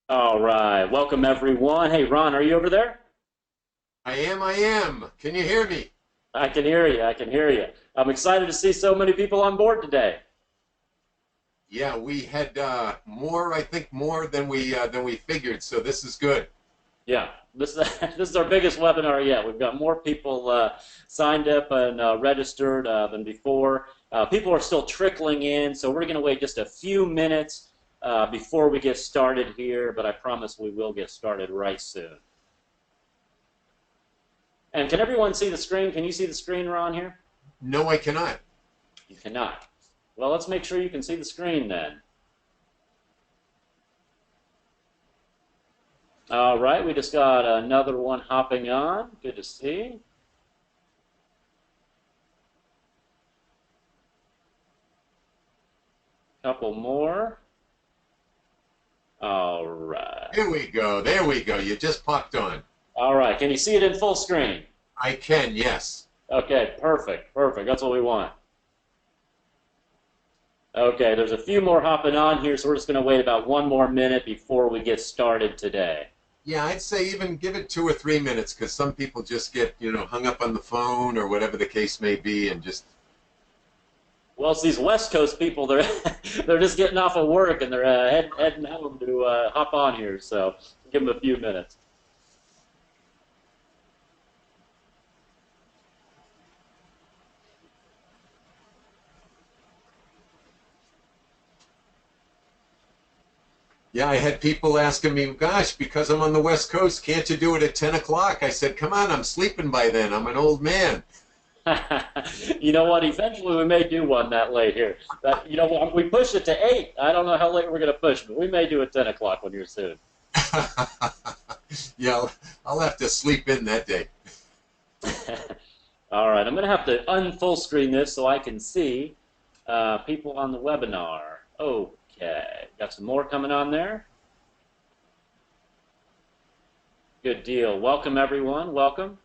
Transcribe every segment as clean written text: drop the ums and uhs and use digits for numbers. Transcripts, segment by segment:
All right. Welcome, everyone. Hey, Ron, are you over there? I am. Can you hear me? I can hear you. I can hear you. I'm excited to see so many people on board today. Yeah, we had more, I think, more than we figured. So this is good. Yeah, this this is our biggest webinar yet. We've got more people signed up and registered than before. People are still trickling in, so we're going to wait just a few minutes before we get started here, but I promise we will get started right soon. And can everyone see the screen? Can you see the screen, Ron, here? No, I cannot. You cannot. Well, let's make sure you can see the screen then. All right, we just got another one hopping on. Good to see. Couple more. All right. Here we go. There we go. You just popped on. All right, can you see it in full screen? I can, yes. Okay, perfect, perfect. That's what we want. Okay, there's a few more hopping on here, so we're just going to wait about one more minute before we get started today. Yeah, I'd say even give it 2 or 3 minutes because some people just get, hung up on the phone or whatever the case may be and just. Well, it's these West Coast people. They're they're just getting off of work and they're heading home to hop on here. So give them a few minutes. Yeah, I had people asking me, gosh, because I'm on the West Coast, can't you do it at 10 o'clock? I said, come on, I'm sleeping by then. I'm an old man. You know what? Eventually, we may do one that late here. We push it to 8. I don't know how late we're going to push, but we may do it 10 o'clock when you're soon. Yeah, I'll have to sleep in that day. All right, I'm going to have to unfull screen this so I can see people on the webinar. Okay, got some more coming on there. Good deal. Welcome, everyone. Welcome.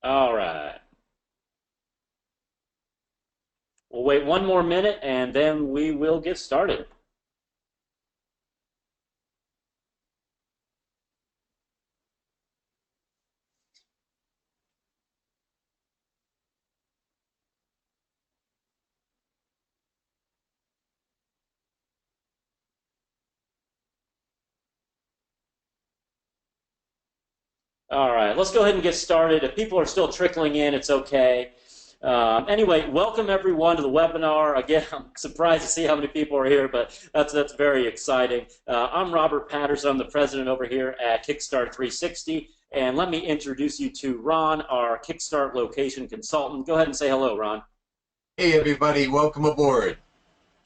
All right. We'll wait one more minute and then we will get started. All right, let's go ahead and get started. If people are still trickling in, it's okay. Anyway, welcome everyone to the webinar. Again, I'm surprised to see how many people are here, but that's very exciting. I'm Robert Patterson. I'm the president over here at Kickstart 360, and let me introduce you to Ron, our Kickstart location consultant. Go ahead and say hello, Ron. Hey, everybody, welcome aboard.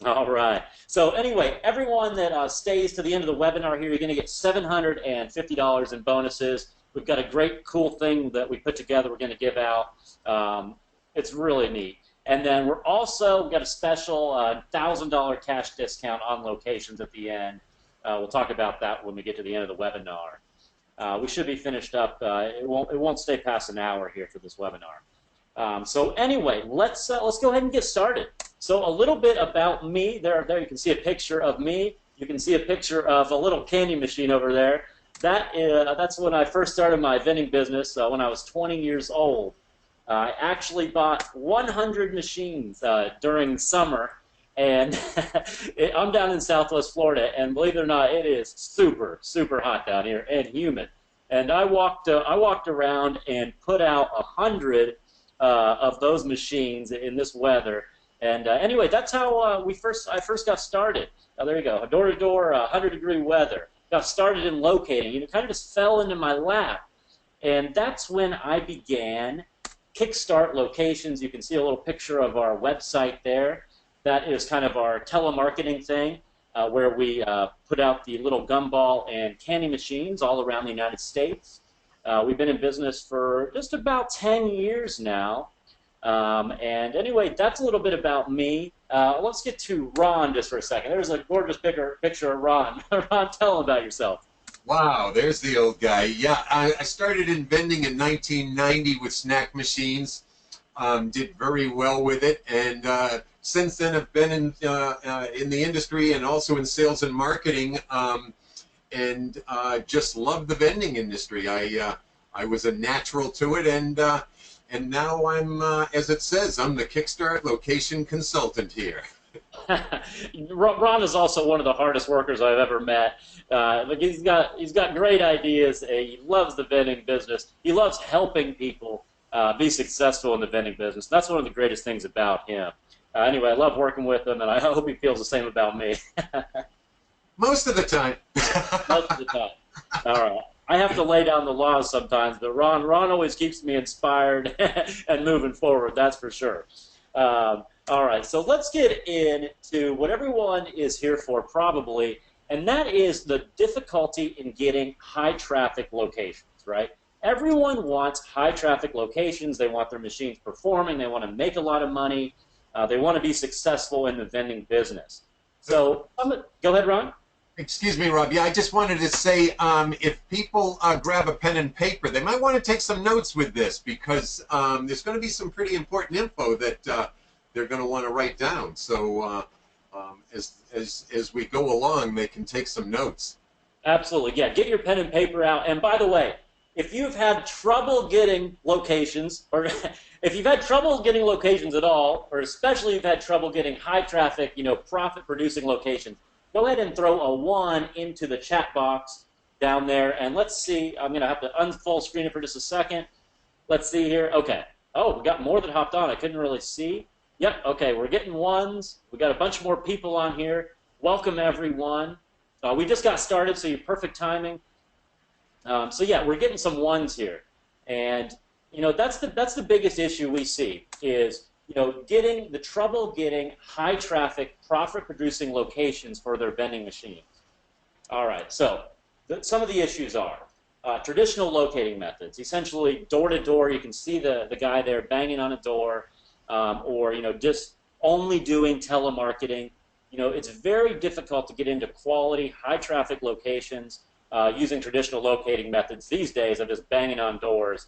All right. So anyway, everyone that stays to the end of the webinar here, you're going to get $750 in bonuses. We've got a great, cool thing that we put together we're going to give out. It's really neat. And then we've got a special $1,000 cash discount on locations at the end. We'll talk about that when we get to the end of the webinar. We should be finished up. It won't stay past an hour here for this webinar. So anyway, let's go ahead and get started. So a little bit about me. There you can see a picture of me. You can see a picture of a little candy machine over there. That's when I first started my vending business when I was 20 years old. I actually bought 100 machines during summer, and I'm down in Southwest Florida, and believe it or not, it is super, super hot down here and humid. And I walked around and put out 100 of those machines in this weather. And anyway, that's how I first got started. There you go, door-to-door, 100-degree weather. Got started in locating. It kind of just fell into my lap. And that's when I began Kickstart Locations. You can see a little picture of our website there. That is kind of our telemarketing thing, where we put out the little gumball and candy machines all around the United States. We've been in business for just about 10 years now. And anyway, that's a little bit about me. Let's get to Ron just for a second. There's a gorgeous picture of Ron. Ron, tell him about yourself. Wow, there's the old guy. Yeah, I started in vending in 1990 with snack machines. did very well with it, and since then I've been in the industry and also in sales and marketing, and just love the vending industry. I was a natural to it, and now I'm, as it says, I'm the Kickstart location consultant here. Ron is also one of the hardest workers I've ever met. Like he's got great ideas. He loves the vending business. He loves helping people be successful in the vending business. That's one of the greatest things about him. Anyway, I love working with him, and I hope he feels the same about me. Most of the time. Most of the time. All right. I have to lay down the laws sometimes, but Ron always keeps me inspired and moving forward. That's for sure. All right, so let's get into what everyone is here for probably, and that is the difficulty in getting high traffic locations, right? Everyone wants high traffic locations. They want their machines performing. They want to make a lot of money. They want to be successful in the vending business. So go ahead, Ron. Excuse me, Rob. Yeah, I just wanted to say if people grab a pen and paper, they might want to take some notes with this because there's going to be some pretty important info that they're going to want to write down. So as we go along, they can take some notes. Absolutely. Yeah, get your pen and paper out. And by the way, if you've had trouble getting locations, or if you've had trouble getting locations at all, or especially if you've had trouble getting high traffic, profit-producing locations, go ahead and throw a 1 into the chat box down there, and let's see. I'm going to have to unfull screen it for just a second. Let's see here. Okay. Oh, we got more that hopped on. I couldn't really see. Yep, okay, we're getting 1s. We got a bunch more people on here. Welcome, everyone. We just got started, so you're perfect timing. So yeah, we're getting some 1s here. And, that's the biggest issue we see is, getting the trouble getting high traffic, profit-producing locations for their vending machines. All right, so some of the issues are traditional locating methods. Essentially, door-to-door, you can see the guy there banging on a door, or just only doing telemarketing. It's very difficult to get into quality, high-traffic locations using traditional locating methods these days of just banging on doors.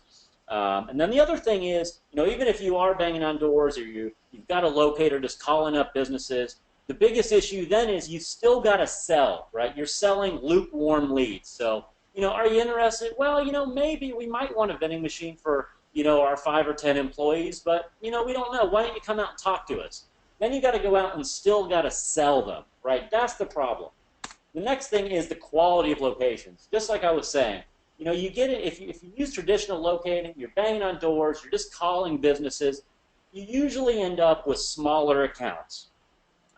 And then the other thing is, even if you are banging on doors or you've got a locator just calling up businesses, the biggest issue then is you still got to sell, right? You're selling lukewarm leads. So, are you interested? Well, maybe we might want a vending machine for, our 5 or 10 employees, but, we don't know. Why don't you come out and talk to us? Then you got to go out and still got to sell them, right? That's the problem. The next thing is the quality of locations. Just like I was saying, you get it if you use traditional locating, you're banging on doors, you're just calling businesses, you usually end up with smaller accounts.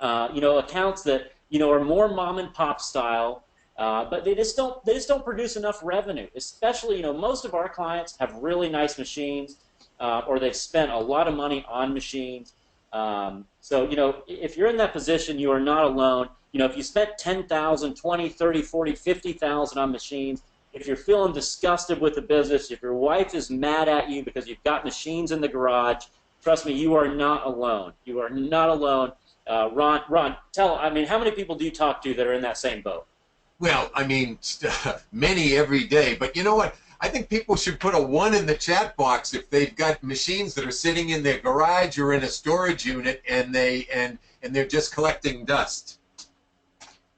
Accounts that are more mom and pop style, but they just don't produce enough revenue. Especially, most of our clients have really nice machines, or they've spent a lot of money on machines. So if you're in that position, you are not alone. If you spent $10,000, 20, 30, 40, 50,000 on machines, if you're feeling disgusted with the business, if your wife is mad at you because you've got machines in the garage, trust me, you are not alone. You are not alone. Ron, how many people do you talk to that are in that same boat? Well, many every day. But you know what? I think people should put a 1 in the chat box if they've got machines that are sitting in their garage or in a storage unit and they're just collecting dust.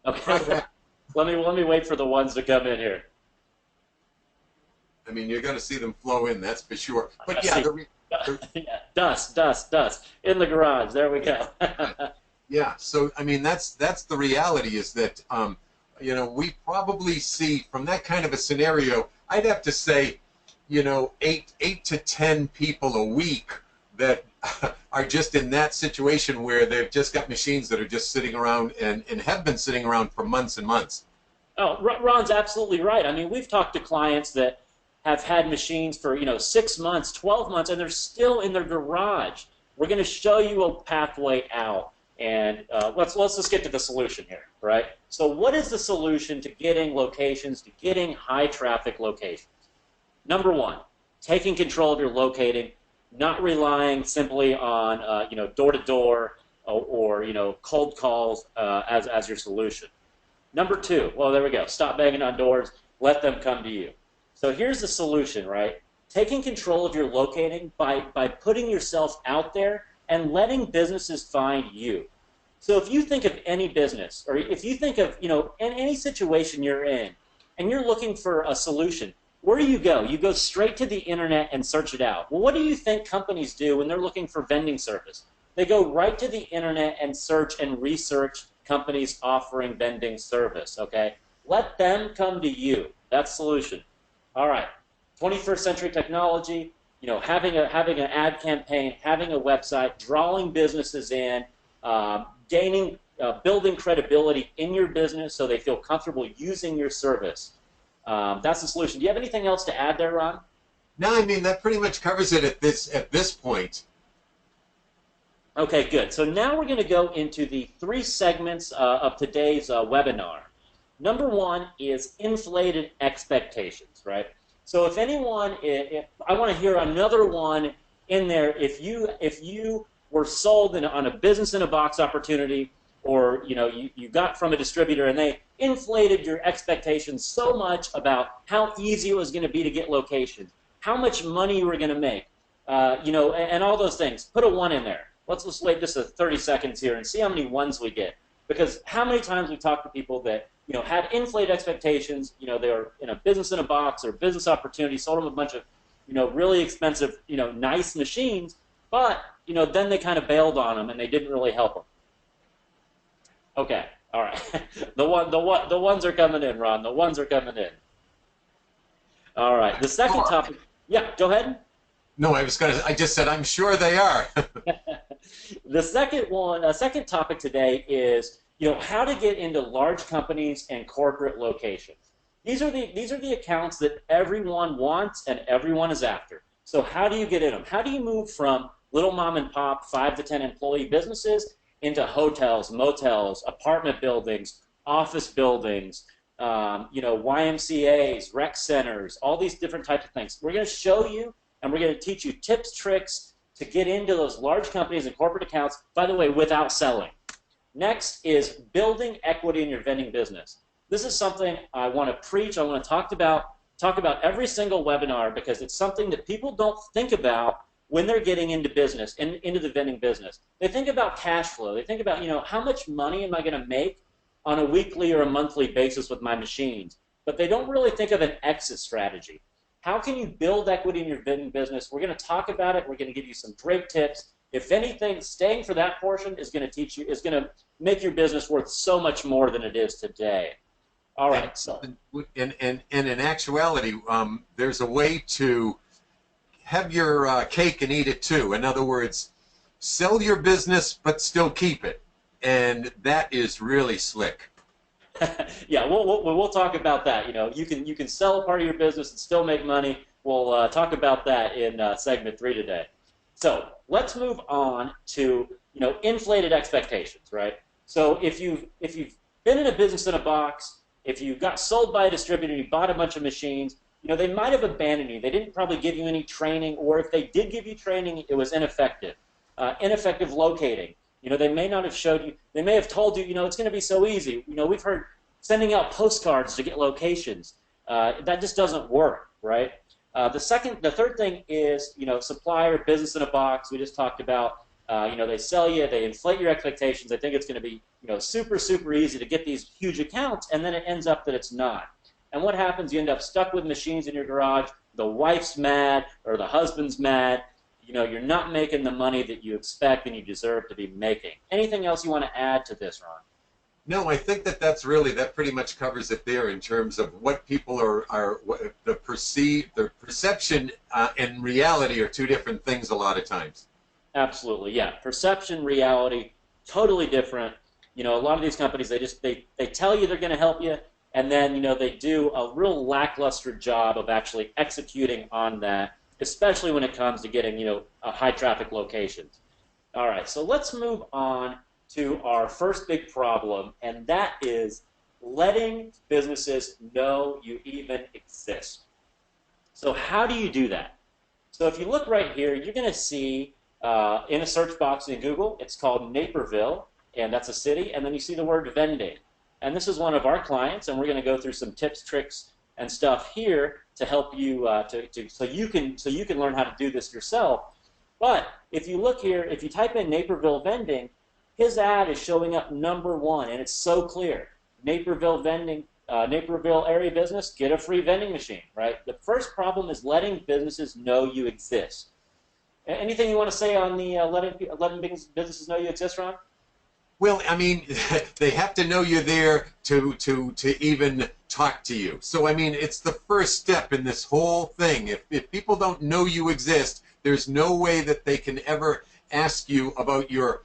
Okay. let me wait for the ones to come in here. You're going to see them flow in, that's for sure. But yeah, yeah, dust in the garage. There we go. Yeah, so that's the reality is that we probably see from that kind of a scenario, I'd have to say, 8 to 10 people a week that are just in that situation where they've just got machines that are just sitting around and have been sitting around for months and months. Oh, Ron's absolutely right. We've talked to clients that have had machines for 6 months, 12 months, and they're still in their garage. We're going to show you a pathway out, and let's just get to the solution here, right? So what is the solution to getting locations, to getting high traffic locations? Number 1, taking control of your locating, not relying simply on door to door or cold calls as your solution. Number 2, well, there we go. Stop banging on doors. Let them come to you. So here's the solution, right? taking control of your locating by putting yourself out there and letting businesses find you. So if you think of any business, or if you think of, in any situation you're in, and you're looking for a solution, where do you go? You go straight to the internet and search it out. Well, what do you think companies do when they're looking for vending service? They go right to the internet and search and research companies offering vending service, okay? Let them come to you. That's the solution. All right. 21st century technology, having an ad campaign, having a website, drawing businesses in, building credibility in your business so they feel comfortable using your service. That's the solution. Do you have anything else to add there, Ron? No, I mean, that pretty much covers it at this point. Okay, good. So now we're going to go into the 3 segments of today's webinar. Number 1 is inflated expectations, right? So if anyone, I want to hear another one in there. If you were sold on a business in a box opportunity, or you got from a distributor and they inflated your expectations so much about how easy it was going to be to get locations, how much money you were going to make, and all those things. Put a 1 in there. Let's just wait just 30 seconds here and see how many 1s we get. Because how many times we talk to people that had inflated expectations, they were in a business in a box or business opportunity, sold them a bunch of really expensive, nice machines, but then they kind of bailed on them and they didn't really help them. Okay, all right. The 1s are coming in, Ron. The 1s are coming in. All right. The second topic. Yeah, go ahead. No, I just said I'm sure they are. The second topic today is how to get into large companies and corporate locations. These are the accounts that everyone wants and everyone is after. So how do you get in them? How do you move from little mom and pop 5 to 10 employee businesses into hotels, motels, apartment buildings, office buildings, YMCAs, rec centers, all these different types of things. We're going to show you and we're going to teach you tips, tricks to get into those large companies and corporate accounts, by the way, without selling. Next is building equity in your vending business. This is something I want to preach. I want to talk about every single webinar because it's something that people don't think about when they're getting into business, into the vending business. They think about cash flow. They think about, how much money am I going to make on a weekly or a monthly basis with my machines? But they don't really think of an exit strategy. How can you build equity in your vending business? We're going to talk about it. We're going to give you some great tips. If anything, staying for that portion is going to make your business worth so much more than it is today. All right. And in actuality, there's a way to have your cake and eat it too. In other words, sell your business but still keep it, and that is really slick. Yeah, we'll talk about that. You can sell a part of your business and still make money. We'll talk about that in segment 3 today. So let's move on to inflated expectations, right? So if you've been in a business in a box, if you got sold by a distributor, you bought a bunch of machines, they might have abandoned you. They didn't probably give you any training, or if they did give you training, it was ineffective. Ineffective locating. They may not have showed you. They may have told you, it's going to be so easy. We've heard sending out postcards to get locations. That just doesn't work, right? The third thing is, supplier, business in a box. We just talked about, they sell you, they inflate your expectations. They think it's going to be, super, super easy to get these huge accounts, and then it ends up that it's not. And what happens? You end up stuck with machines in your garage. The wife's mad, or the husband's mad. You're not making the money that you expect and you deserve to be making. Anything else you want to add to this, Ron? No, I think that pretty much covers it there in terms of what people the perception and reality are 2 different things a lot of times. Absolutely, yeah. Perception, reality, totally different. A lot of these companies, they tell you they're going to help you, and then they do a real lackluster job of actually executing on that, especially when it comes to getting high traffic locations. All right, so let's move on to our first big problem, and that is letting businesses know you even exist. So how do you do that? So if you look right here, you're going to see in a search box in Google, it's called Naperville, and that's a city, and then you see the word vending. And this is one of our clients, and we're going to go through some tips, tricks, and stuff here to help you so you can learn how to do this yourself. But if you look here, if you type in Naperville Vending, his ad is showing up #1, and it's so clear. Naperville Vending, Naperville area business, get a free vending machine, right? The first problem is letting businesses know you exist. Anything you want to say on the letting businesses know you exist, Ron? Well, I mean, they have to know you're there to even talk to you. So, I mean, it's the first step in this whole thing. If people don't know you exist, there's no way that they can ever ask you about your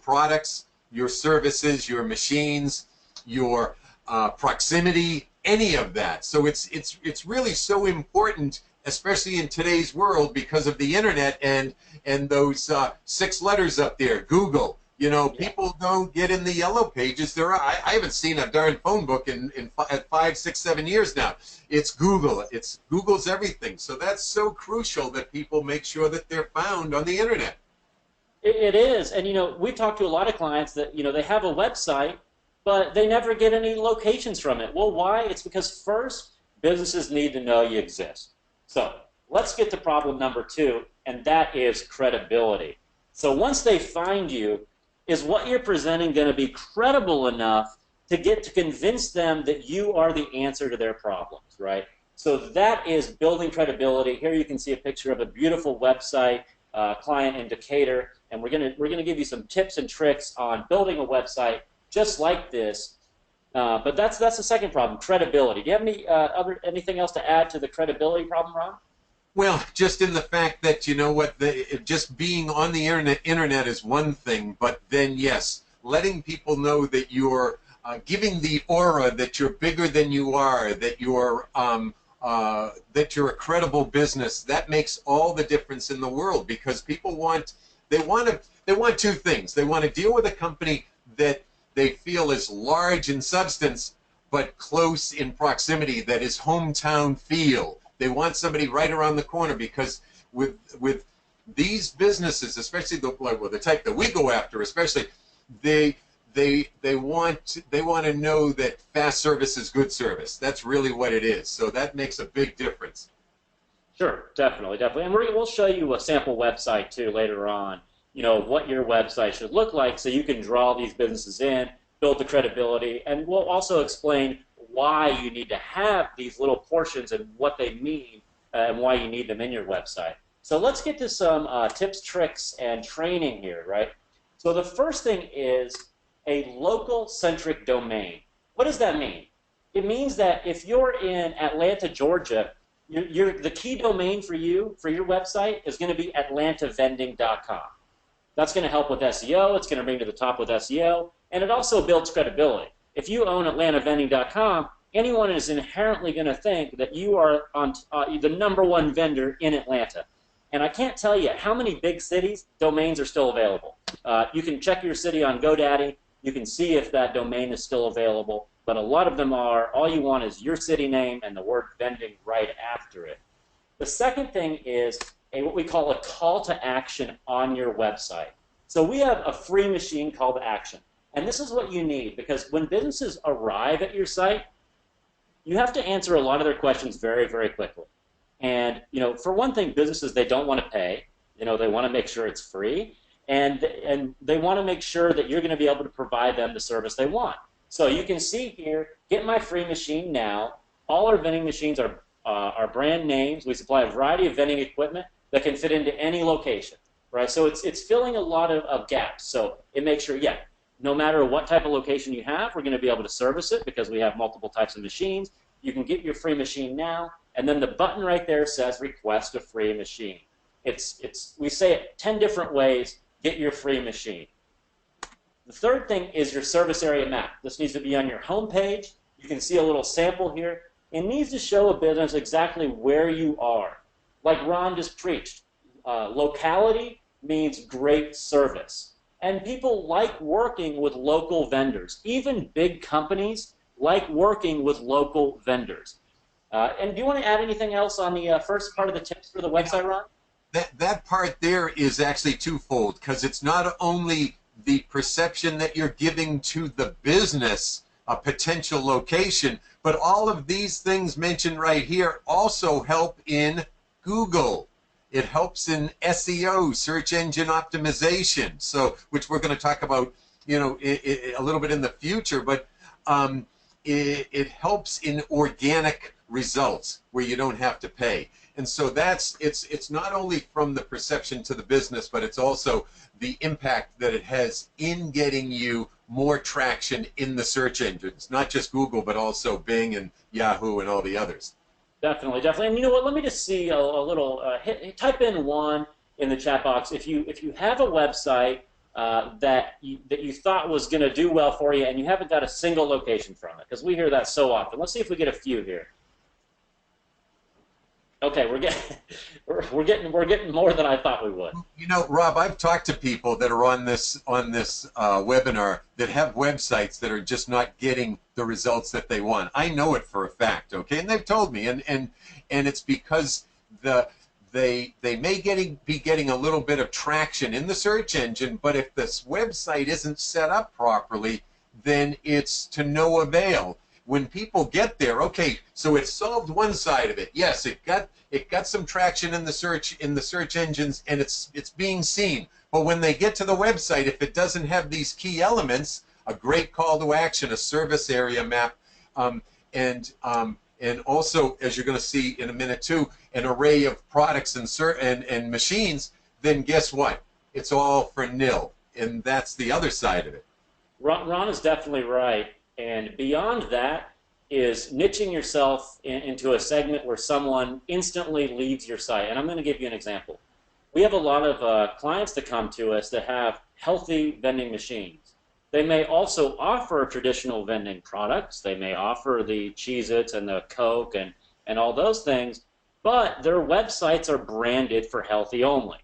products, your services, your machines, your proximity, any of that. So it's really so important, especially in today's world, because of the internet and those 6 letters up there, Google. You know, people don't get in the yellow pages. I haven't seen a darn phone book in 5, 6, 7 years now. It's Google. Google's everything. So that's so crucial that people make sure that they're found on the internet. It is. And, you know, we talked to a lot of clients that, you know, they have a website, but they never get any locations from it. Well, why? It's because first, businesses need to know you exist. So let's get to problem #2, and that is credibility. So once they find you, is what you're presenting going to be credible enough to convince them that you are the answer to their problems, right? So that is building credibility. Here you can see a picture of a beautiful website, client in Locator, and we're gonna give you some tips and tricks on building a website just like this. But that's the second problem, credibility. Do you have anything else to add to the credibility problem, Ron? Well, just in the fact that, you know what, just being on the internet is one thing, but then, yes, letting people know that you're giving the aura that you're bigger than you are, that you're a credible business, that makes all the difference in the world, because people want 2 things. They want to deal with a company that they feel is large in substance, but close in proximity, that is hometown feel. They want somebody right around the corner, because with these businesses, especially the type that we go after, especially they want to know that fast service is good service. That's really what it is. So that makes a big difference. Sure, definitely. And we'll show you a sample website too later on. You know what your website should look like, so you can draw these businesses in, build the credibility, and we'll also explain why you need to have these little portions and what they mean and why you need them in your website. So let's get to some tips, tricks, and training here, right? So the first thing is a local-centric domain. What does that mean? It means that if you're in Atlanta, Georgia, the key domain for your website is going to be atlantavending.com. That's going to help with SEO. It's going to bring to the top with SEO, and it also builds credibility. If you own atlantavending.com, anyone is inherently going to think that you are on the #1 vendor in Atlanta. And I can't tell you how many big cities domains are still available. You can check your city on GoDaddy. You can see if that domain is still available. But a lot of them are. All you want is your city name and the word vending right after it. The second thing is what we call a call to action on your website. So we have a free machine call to action. And this is what you need, because when businesses arrive at your site, you have to answer a lot of their questions very, very quickly. And, you know, for one thing, businesses, they don't want to pay. You know, they want to make sure it's free. And they want to make sure that you're going to be able to provide them the service they want. So you can see here, get my free machine now. All our vending machines are brand names. We supply a variety of vending equipment that can fit into any location, right? So it's filling a lot of gaps. So it makes sure, yeah, no matter what type of location you have, we're going to be able to service it because we have multiple types of machines. You can get your free machine now, and then the button right there says request a free machine. We say it 10 different ways, get your free machine. The third thing is your service area map. This needs to be on your home page. You can see a little sample here. It needs to show a business exactly where you are. Like Ron just preached, locality means great service. And people like working with local vendors. Even big companies like working with local vendors. And do you want to add anything else on the first part of the tips for the website, Ron? That part there is actually twofold, because it's not only the perception that you're giving to the business a potential location. But all of these things mentioned right here also help in Google. It helps in SEO, search engine optimization, so which we're going to talk about, a little bit in the future. But it helps in organic results where you don't have to pay. And so it's not only from the perception to the business, but it's also the impact that it has in getting you more traction in the search engines, not just Google, but also Bing and Yahoo and all the others. Definitely, definitely. And you know what? Let me just see a little. Type in one in the chat box if you have a website that you thought was going to do well for you, and you haven't got a single location from it, because we hear that so often. Let's see if we get a few here. Okay, we're getting more than I thought we would. Rob, I've talked to people that are on this webinar that have websites that are just not getting the results that they want. I know it for a fact, okay, and they've told me, and it's because they may be getting a little bit of traction in the search engine, but if this website isn't set up properly, then it's to no avail. When people get there, okay, so it solved one side of it. Yes, it got some traction in the search engines, and it's being seen. But when they get to the website, if it doesn't have these key elements, a great call to action, a service area map, and also, as you're going to see in a minute too, an array of products and machines, then guess what? It's all for nil, and that's the other side of it. Ron is definitely right. And beyond that is niching yourself into a segment where someone instantly leaves your site. And I'm going to give you an example. We have a lot of clients that come to us that have healthy vending machines. They may also offer traditional vending products. They may offer the Cheez-Its and the Coke and all those things, but their websites are branded for healthy only.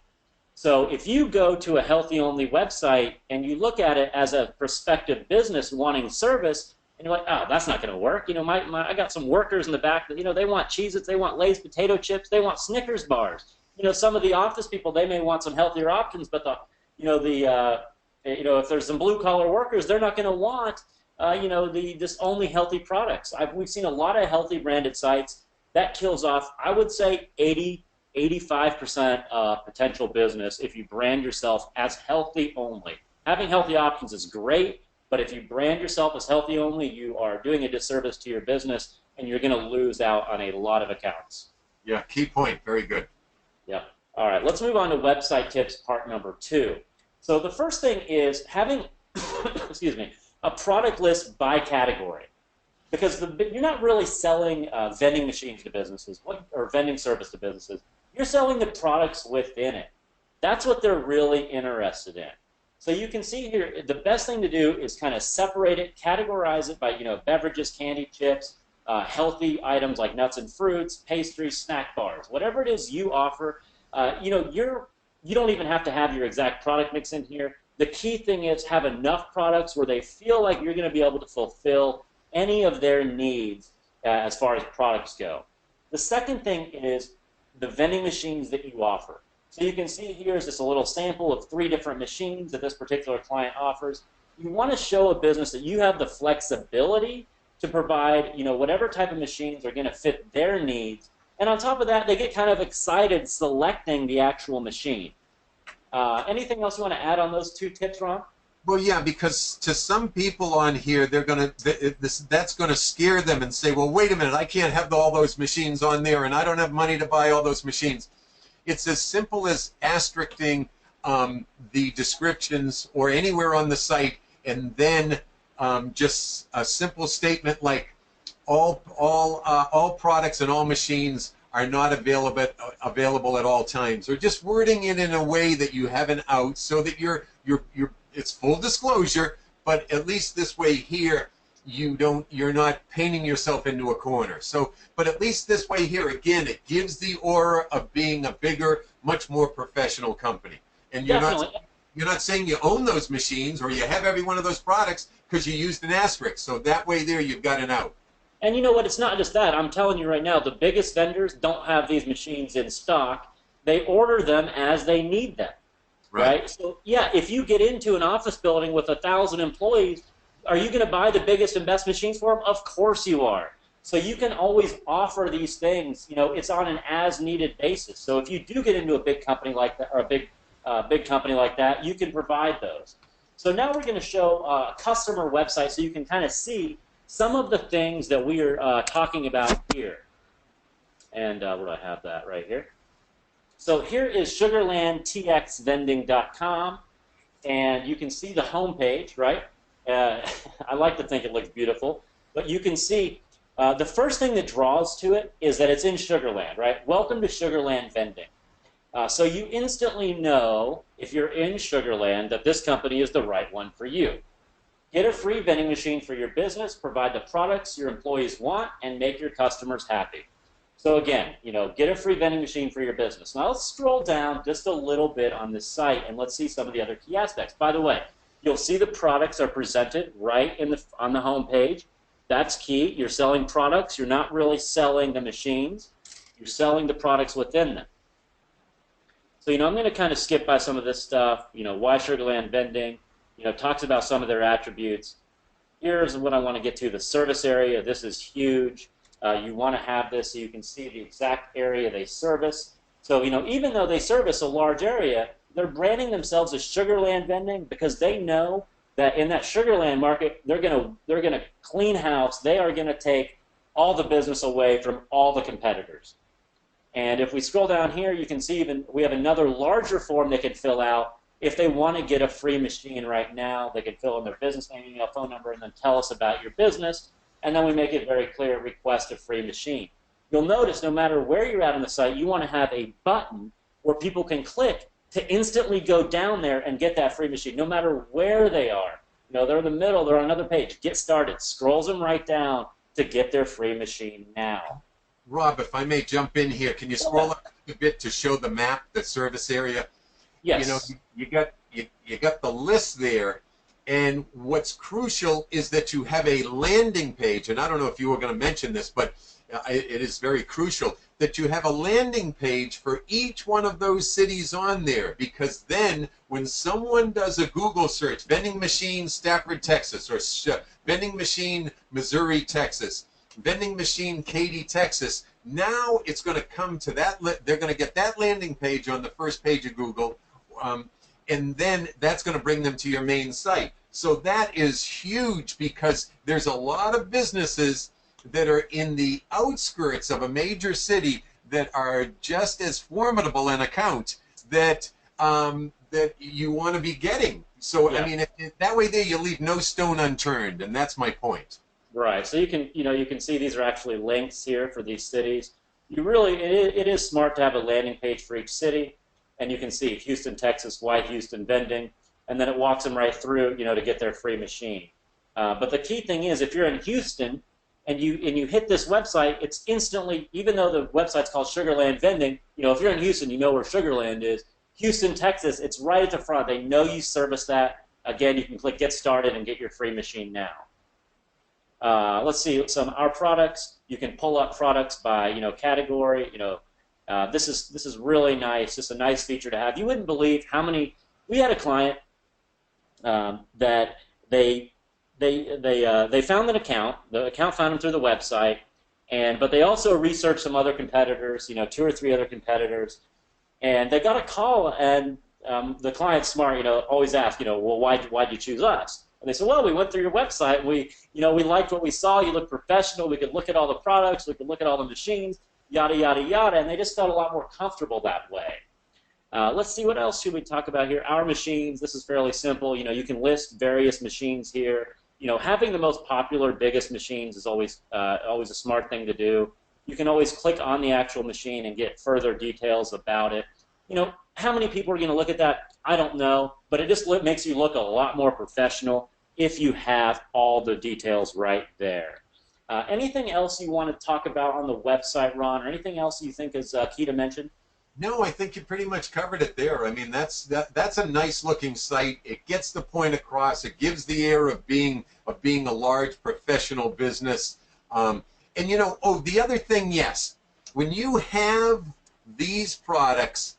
So if you go to a healthy only website and you look at it as a prospective business wanting service, and you're like, oh, that's not going to work. I got some workers in the back that, they want Cheez-Its, they want Lay's potato chips, they want Snickers bars. Some of the office people, they may want some healthier options, but if there's some blue collar workers, they're not going to want, this only healthy products. We've seen a lot of healthy branded sites that kills off, I would say, 85% of potential business if you brand yourself as healthy only. Having healthy options is great, but if you brand yourself as healthy only, you are doing a disservice to your business, and you're going to lose out on a lot of accounts. Yeah, key point. Very good. Yeah. All right, let's move on to website tips part number 2. So the first thing is having, excuse me, a product list by category. Because you're not really selling vending machines to businesses or vending service to businesses. You're selling the products within it. That's what they're really interested in. So you can see here, the best thing to do is kind of separate it, categorize it by beverages, candy, chips, healthy items like nuts and fruits, pastries, snack bars, whatever it is you offer. You don't even have to have your exact product mix in here. The key thing is have enough products where they feel like you're going to be able to fulfill any of their needs as far as products go. The second thing is the vending machines that you offer. So you can see here is just a little sample of 3 different machines that this particular client offers. You want to show a business that you have the flexibility to provide, whatever type of machines are going to fit their needs. And on top of that, they get kind of excited selecting the actual machine. Anything else you want to add on those 2 tips, Ron? Well, yeah, because to some people on here, that's going to scare them and say, well, wait a minute, I can't have all those machines on there, and I don't have money to buy all those machines. It's as simple as asterisking the descriptions or anywhere on the site, and then just a simple statement like all products and all machines are not available at all times, or just wording it in a way that you have an out so that it's full disclosure, but at least this way here you're not painting yourself into a corner. So, but at least this way here, again, it gives the aura of being a bigger, much more professional company. And you're not saying you own those machines or you have every one of those products because you used an asterisk. So that way there you've got an out. And you know what? It's not just that. I'm telling you right now, the biggest vendors don't have these machines in stock. They order them as they need them. Right? So, yeah, if you get into an office building with 1,000 employees, Are you going to buy the biggest and best machines for them? Of course you are. So you can always offer these things. It's on an as-needed basis. So if you do get into a big company like that, or a big company like that, you can provide those. So now we're going to show a customer website so you can kind of see some of the things that we are talking about here. And where do I have that? Right here. So here is sugarlandtxvending.com, and you can see the home page, right? I like to think it looks beautiful, but you can see the first thing that draws to it is that it's in Sugarland, right? Welcome to Sugarland Vending. So you instantly know, if you're in Sugarland, that this company is the right one for you. Get a free vending machine for your business, provide the products your employees want, and make your customers happy. So again, get a free vending machine for your business. Now let's scroll down just a little bit on this site, and let's see some of the other key aspects. By the way, you'll see the products are presented right on the home page. That's key. You're selling products. You're not really selling the machines. You're selling the products within them. So, I'm going to kind of skip by some of this stuff. Why Sugarland Vending, talks about some of their attributes. Here's what I want to get to, the service area. This is huge. You want to have this so you can see the exact area they service. So, even though they service a large area, they're branding themselves as Sugarland Vending because they know that in that Sugarland market, they're gonna clean house. They are going to take all the business away from all the competitors. And if we scroll down here, you can see we have another larger form they can fill out. If they want to get a free machine right now, they can fill in their business name, email, phone number, and then tell us about your business. And then we make it very clear, request a free machine. You'll notice no matter where you're at on the site, you want to have a button where people can click to instantly go down there and get that free machine, no matter where they are. They're in the middle, they're on another page. Get started. Scrolls them right down to get their free machine now. Rob, if I may jump in here, can you scroll up a bit to show the map, the service area? Yes. You got the list there, and what's crucial is that you have a landing page, and I don't know if you were going to mention this, but it is very crucial that you have a landing page for each one of those cities on there, because then when someone does a Google search, vending machine Stafford, Texas, or vending machine Missouri, Texas, vending machine Katy, Texas, now it's going to come to that, they're going to get that landing page on the first page of Google, and then that's going to bring them to your main site. So that is huge because there's a lot of businesses that are in the outskirts of a major city that are just as formidable an account that that you want to be getting. So yeah. I mean, that way there you leave no stone unturned, and that's my point. Right. So you can see these are actually links here for these cities. It is smart to have a landing page for each city, and you can see Houston, Texas, why Houston Vending, and then it walks them right through, to get their free machine. But the key thing is, if you're in Houston and you hit this website, it's instantly, even though the website's called Sugarland Vending, if you're in Houston, you know where Sugarland is. Houston, Texas, it's right at the front. They know you service that. Again, you can click Get Started and get your free machine now. Let's see some of our products. You can pull up products by category. This is really nice. Just a nice feature to have. You wouldn't believe how many. We had a client that they found an account. The account found them through the website, but they also researched some other competitors. 2 or 3 other competitors, and they got a call. And the client's smart. Always ask. Well, why'd you choose us? And they said, well, we went through your website. We liked what we saw. You look professional. We could look at all the products. We could look at all the machines. Yada yada yada. And they just felt a lot more comfortable that way. Let's see, what else should we talk about here? Our machines. This is fairly simple. You can list various machines here. Having the most popular, biggest machines is always a smart thing to do. You can always click on the actual machine and get further details about it. How many people are going to look at that? I don't know, but it just makes you look a lot more professional if you have all the details right there. Anything else you want to talk about on the website, Ron, or anything else you think is key to mention? No, I think you pretty much covered it there. I mean, that's a nice looking site. It gets the point across. It gives the air of being a large professional business. And the other thing, yes, when you have these products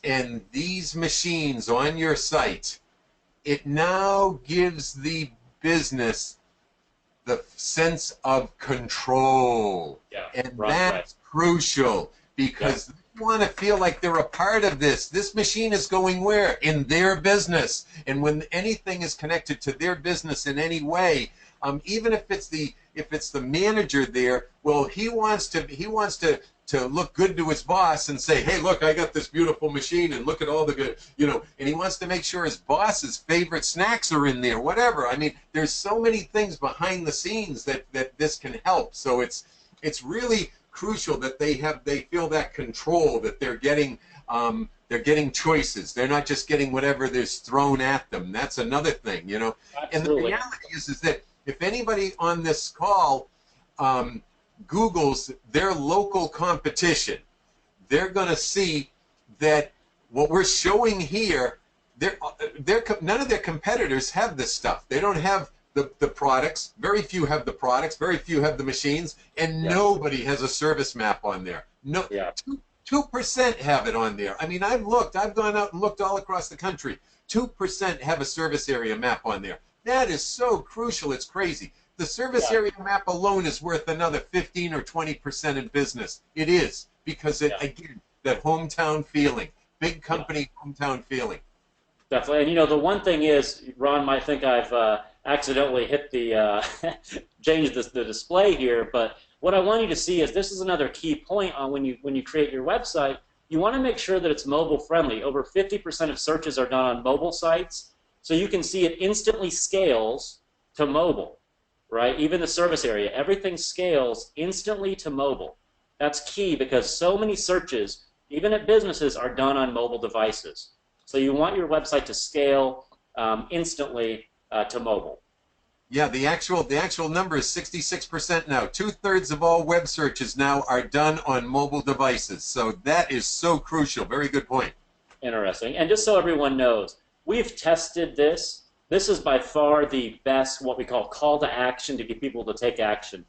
and these machines on your site, it now gives the business the sense of control. Yeah, And right. that's crucial because they want to feel like they're a part of this. This machine is going where? In their business. And when anything is connected to their business in any way, even if it's the manager there, well, he wants to look good to his boss and say, hey, look, I got this beautiful machine and look at all the good, and he wants to make sure his boss's favorite snacks are in there, whatever. I mean, there's so many things behind the scenes that this can help. So it's really crucial that they feel that control, that they're getting choices. They're not just getting whatever is thrown at them. That's another thing, And the Absolutely. reality is that if anybody on this call Googles their local competition, they're going to see that what we're showing here, none of their competitors have this stuff. They don't have the products. Very few have the products. Very few have the machines, and nobody has a service map on there. No, 2% have it on there. I mean, I've gone out and looked all across the country. 2% have a service area map on there. That is so crucial. It's crazy. The service area map alone is worth another 15 or 20% in business. It is, because again, that hometown feeling, big company hometown feeling. Definitely. And the one thing is, Ron might think I've accidentally hit the changed the display here, but what I want you to see is this is another key point on when you create your website. You want to make sure that it's mobile friendly. Over 50% of searches are done on mobile sites, so you can see it instantly scales to mobile. Right? Even the service area, everything scales instantly to mobile. That's key because so many searches, even at businesses, are done on mobile devices. So you want your website to scale instantly to mobile. Yeah, the actual number is 66% now. 2/3 of all web searches now are done on mobile devices. So that is so crucial. Very good point. Interesting. And just so everyone knows, we've tested this. This is by far the best, what we call to action, to get people to take action.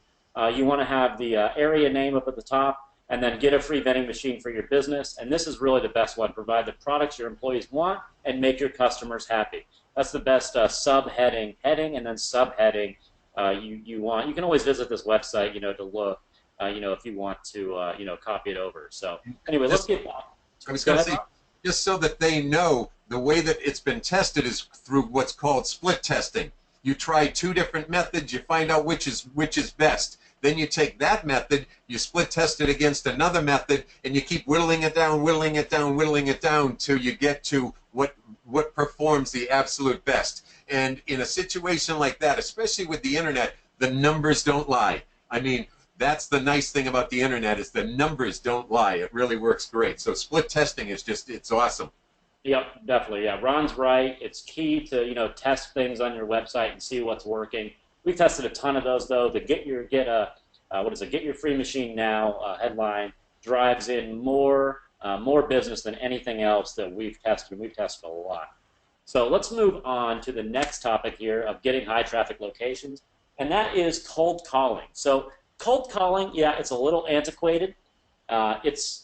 You want to have the area name up at the top, and then get a free vending machine for your business. And this is really the best one. Provide the products your employees want and make your customers happy. That's the best subheading, heading, and then subheading you want. You can always visit this website, to look, if you want to, copy it over. So anyway, let's get. I was going to say, just so that they know, the way that it's been tested is through what's called split testing. You try 2 different methods, you find out which is best. Then you take that method, you split test it against another method, and you keep whittling it down till you get to what performs the absolute best. And in a situation like that, especially with the internet, the numbers don't lie. I mean, that's the nice thing about the internet, is the numbers don't lie. It really works great. So split testing is it's awesome. Yep, definitely. Yeah, Ron's right. It's key to test things on your website and see what's working. We've tested a ton of those though. The get your free machine now headline drives in more business than anything else that we've tested. And we've tested a lot. So let's move on to the next topic here of getting high traffic locations, and that is cold calling. So cold calling, it's a little antiquated. Is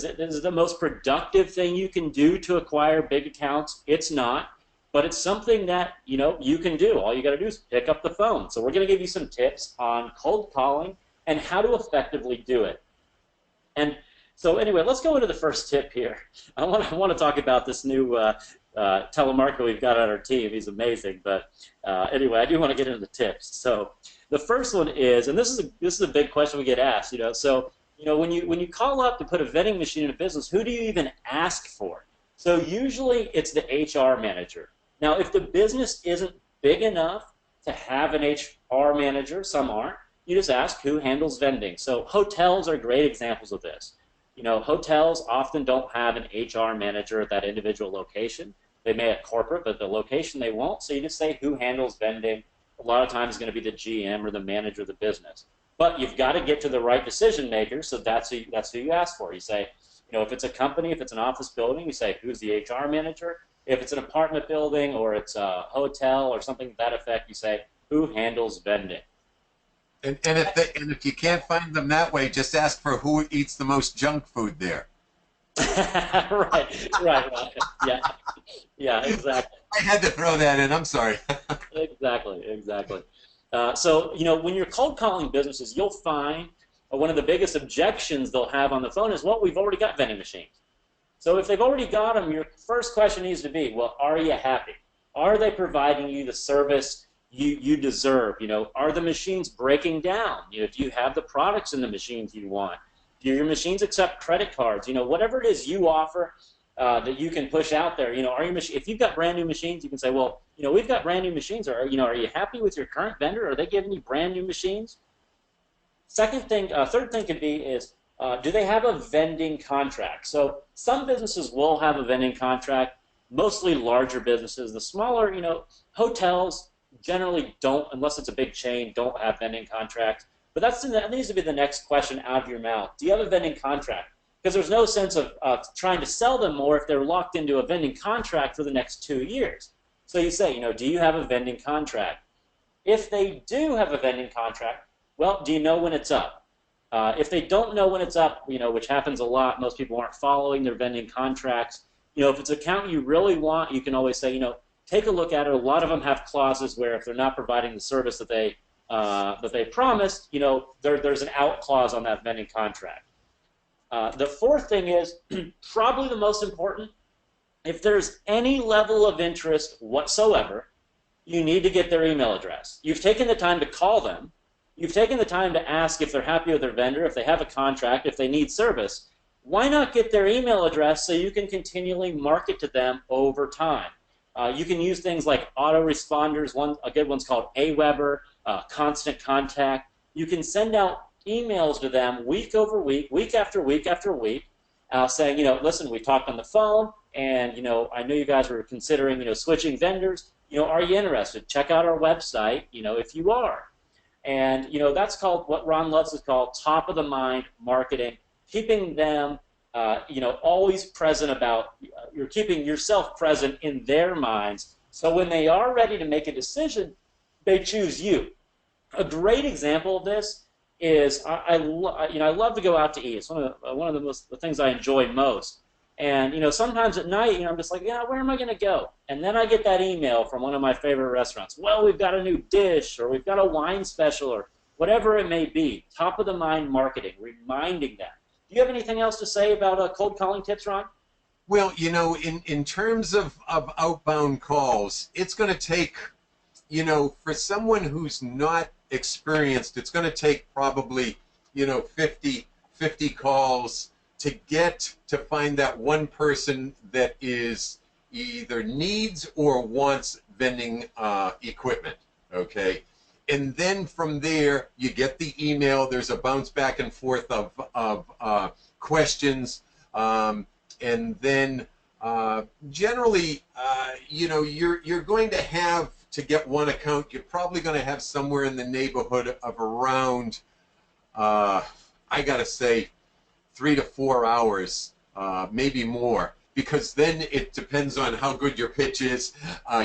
it the most productive thing you can do to acquire big accounts? It's not, but it's something that you can do. All you got to do is pick up the phone. So we're going to give you some tips on cold calling and how to effectively do it. And so anyway, let's go into the first tip here. I want to talk about this new telemarketer we've got on our team. He's amazing. But anyway, I do want to get into the tips. So the first one is, and this is a big question we get asked. So when you call up to put a vending machine in a business, who do you even ask for? So usually it's the HR manager. Now, if the business isn't big enough to have an HR manager, some aren't, you just ask who handles vending. So hotels are great examples of this. Hotels often don't have an HR manager at that individual location. They may at corporate, but the location they won't. So you just say who handles vending. A lot of times it's going to be the GM or the manager of the business. But you've got to get to the right decision maker, so that's who you ask for. You say, if it's a company, if it's an office building, you say, who's the HR manager? If it's an apartment building or it's a hotel or something to that effect, you say, who handles vending? And if you can't find them that way, just ask for who eats the most junk food there. Right. Yeah, yeah, exactly. I had to throw that in. I'm sorry. Exactly. So, when you're cold calling businesses, you'll find one of the biggest objections they'll have on the phone is, well, we've already got vending machines. So if they've already got them, your first question needs to be, well, are you happy? Are they providing you the service you deserve? Are the machines breaking down? Do you have the products in the machines you want? Do your machines accept credit cards? Whatever it is you offer, that you can push out there. Are your if you've got brand new machines, you can say, well, we've got brand new machines. Are you happy with your current vendor? Are they giving you brand new machines? Third thing could be is, do they have a vending contract? So some businesses will have a vending contract, mostly larger businesses. The smaller, hotels generally don't, unless it's a big chain, don't have vending contracts. But that needs to be the next question out of your mouth. Do you have a vending contract? Because there's no sense of trying to sell them more if they're locked into a vending contract for the next 2 years. So you say, do you have a vending contract? If they do have a vending contract, well, do you know when it's up? If they don't know when it's up, which happens a lot, most people aren't following their vending contracts. If it's an account you really want, you can always say, take a look at it. A lot of them have clauses where if they're not providing the service that they promised, there's an out clause on that vending contract. The fourth thing is probably the most important. If there's any level of interest whatsoever, you need to get their email address. You've taken the time to call them. You've taken the time to ask if they're happy with their vendor, if they have a contract, if they need service. Why not get their email address so you can continually market to them over time? You can use things like autoresponders. A good one's called Aweber, Constant Contact. You can send out emails to them week over week, week after week after week, saying, listen, we talked on the phone, and I know you guys were considering, switching vendors. Are you interested? Check out our website, if you are. And that's called what Ron Lutz is called top of the mind marketing, keeping them always present you're keeping yourself present in their minds, so when they are ready to make a decision, they choose you. A great example of this is I love to go out to eat. It's one of the things I enjoy most. And sometimes at night, I'm just like, yeah, where am I going to go? And then I get that email from one of my favorite restaurants. Well, we've got a new dish, or we've got a wine special, or whatever it may be. Top of the mind marketing, reminding them. Do you have anything else to say about cold calling tips, Ron? Well, in terms of outbound calls, it's going to take, for someone who's not experienced, it's going to take probably, 50 calls to find that one person that is either needs or wants vending equipment, okay? And then from there, you get the email. There's a bounce back and forth of questions. And then generally, you're going to have to get one account. You're probably going to have somewhere in the neighborhood of around, I got to say, 3 to 4 hours, maybe more, because then it depends on how good your pitch is,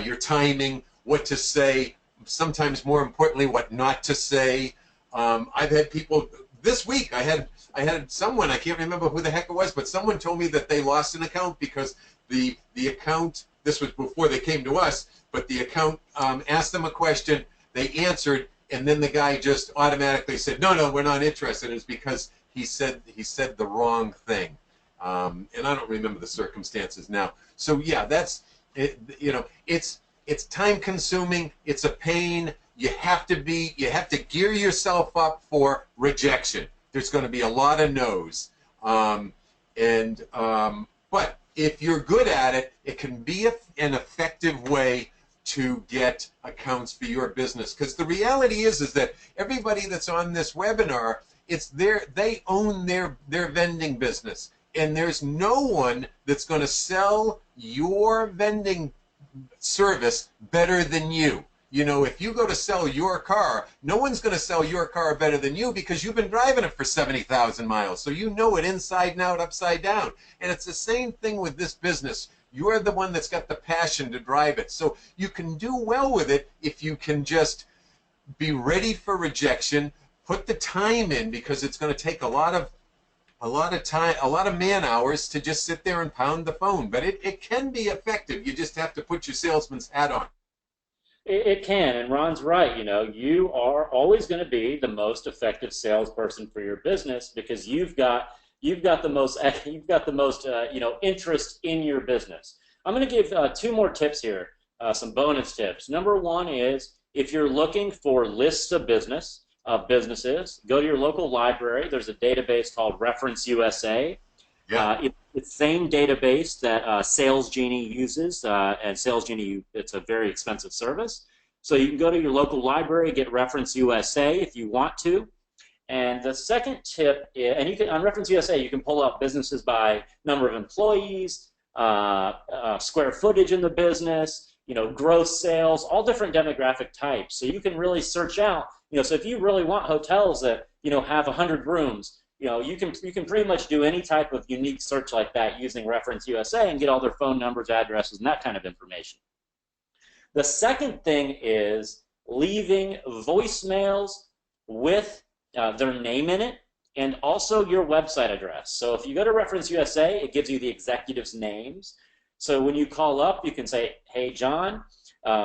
your timing, what to say, sometimes more importantly, what not to say. I've had people this week. I had someone, I can't remember who the heck it was, but someone told me that they lost an account because the account, this was before they came to us, but the account asked them a question, they answered, and then the guy just automatically said, no, we're not interested. It's because he said the wrong thing, and I don't remember the circumstances now. So yeah, that's it. It's time consuming. It's a pain. You have to gear yourself up for rejection. There's going to be a lot of no's, but if you're good at it, it can be an effective way to get accounts for your business. Because the reality is that everybody that's on this webinar, they own their vending business, and there's no one that's going to sell your vending service better than you. If you go to sell your car, no one's going to sell your car better than you because you've been driving it for 70,000 miles. So you know it inside and out, upside down. And it's the same thing with this business. You're the one that's got the passion to drive it. So you can do well with it if you can just be ready for rejection, put the time in, because it's going to take a lot of a lot of time, a lot of man hours to just sit there and pound the phone. But it can be effective. You just have to put your salesman's hat on. It can, and Ron's right. You are always going to be the most effective salesperson for your business because you've got the most interest in your business. I'm going to give two more tips here, some bonus tips. Number one is if you're looking for lists of businesses, go to your local library. There's a database called Reference USA. Yeah. It's the same database that Sales Genie uses, and Sales Genie, it's a very expensive service. So you can go to your local library, get Reference USA if you want to. And the second tip, and you can on Reference USA, you can pull up businesses by number of employees, square footage in the business, gross sales, all different demographic types. So you can really search out, so if you really want hotels that, have 100 rooms, you can pretty much do any type of unique search like that using Reference USA and get all their phone numbers, addresses, and that kind of information. The second thing is leaving voicemails with their name in it and also your website address. So if you go to Reference USA, it gives you the executives' names. So when you call up, you can say, "Hey, John,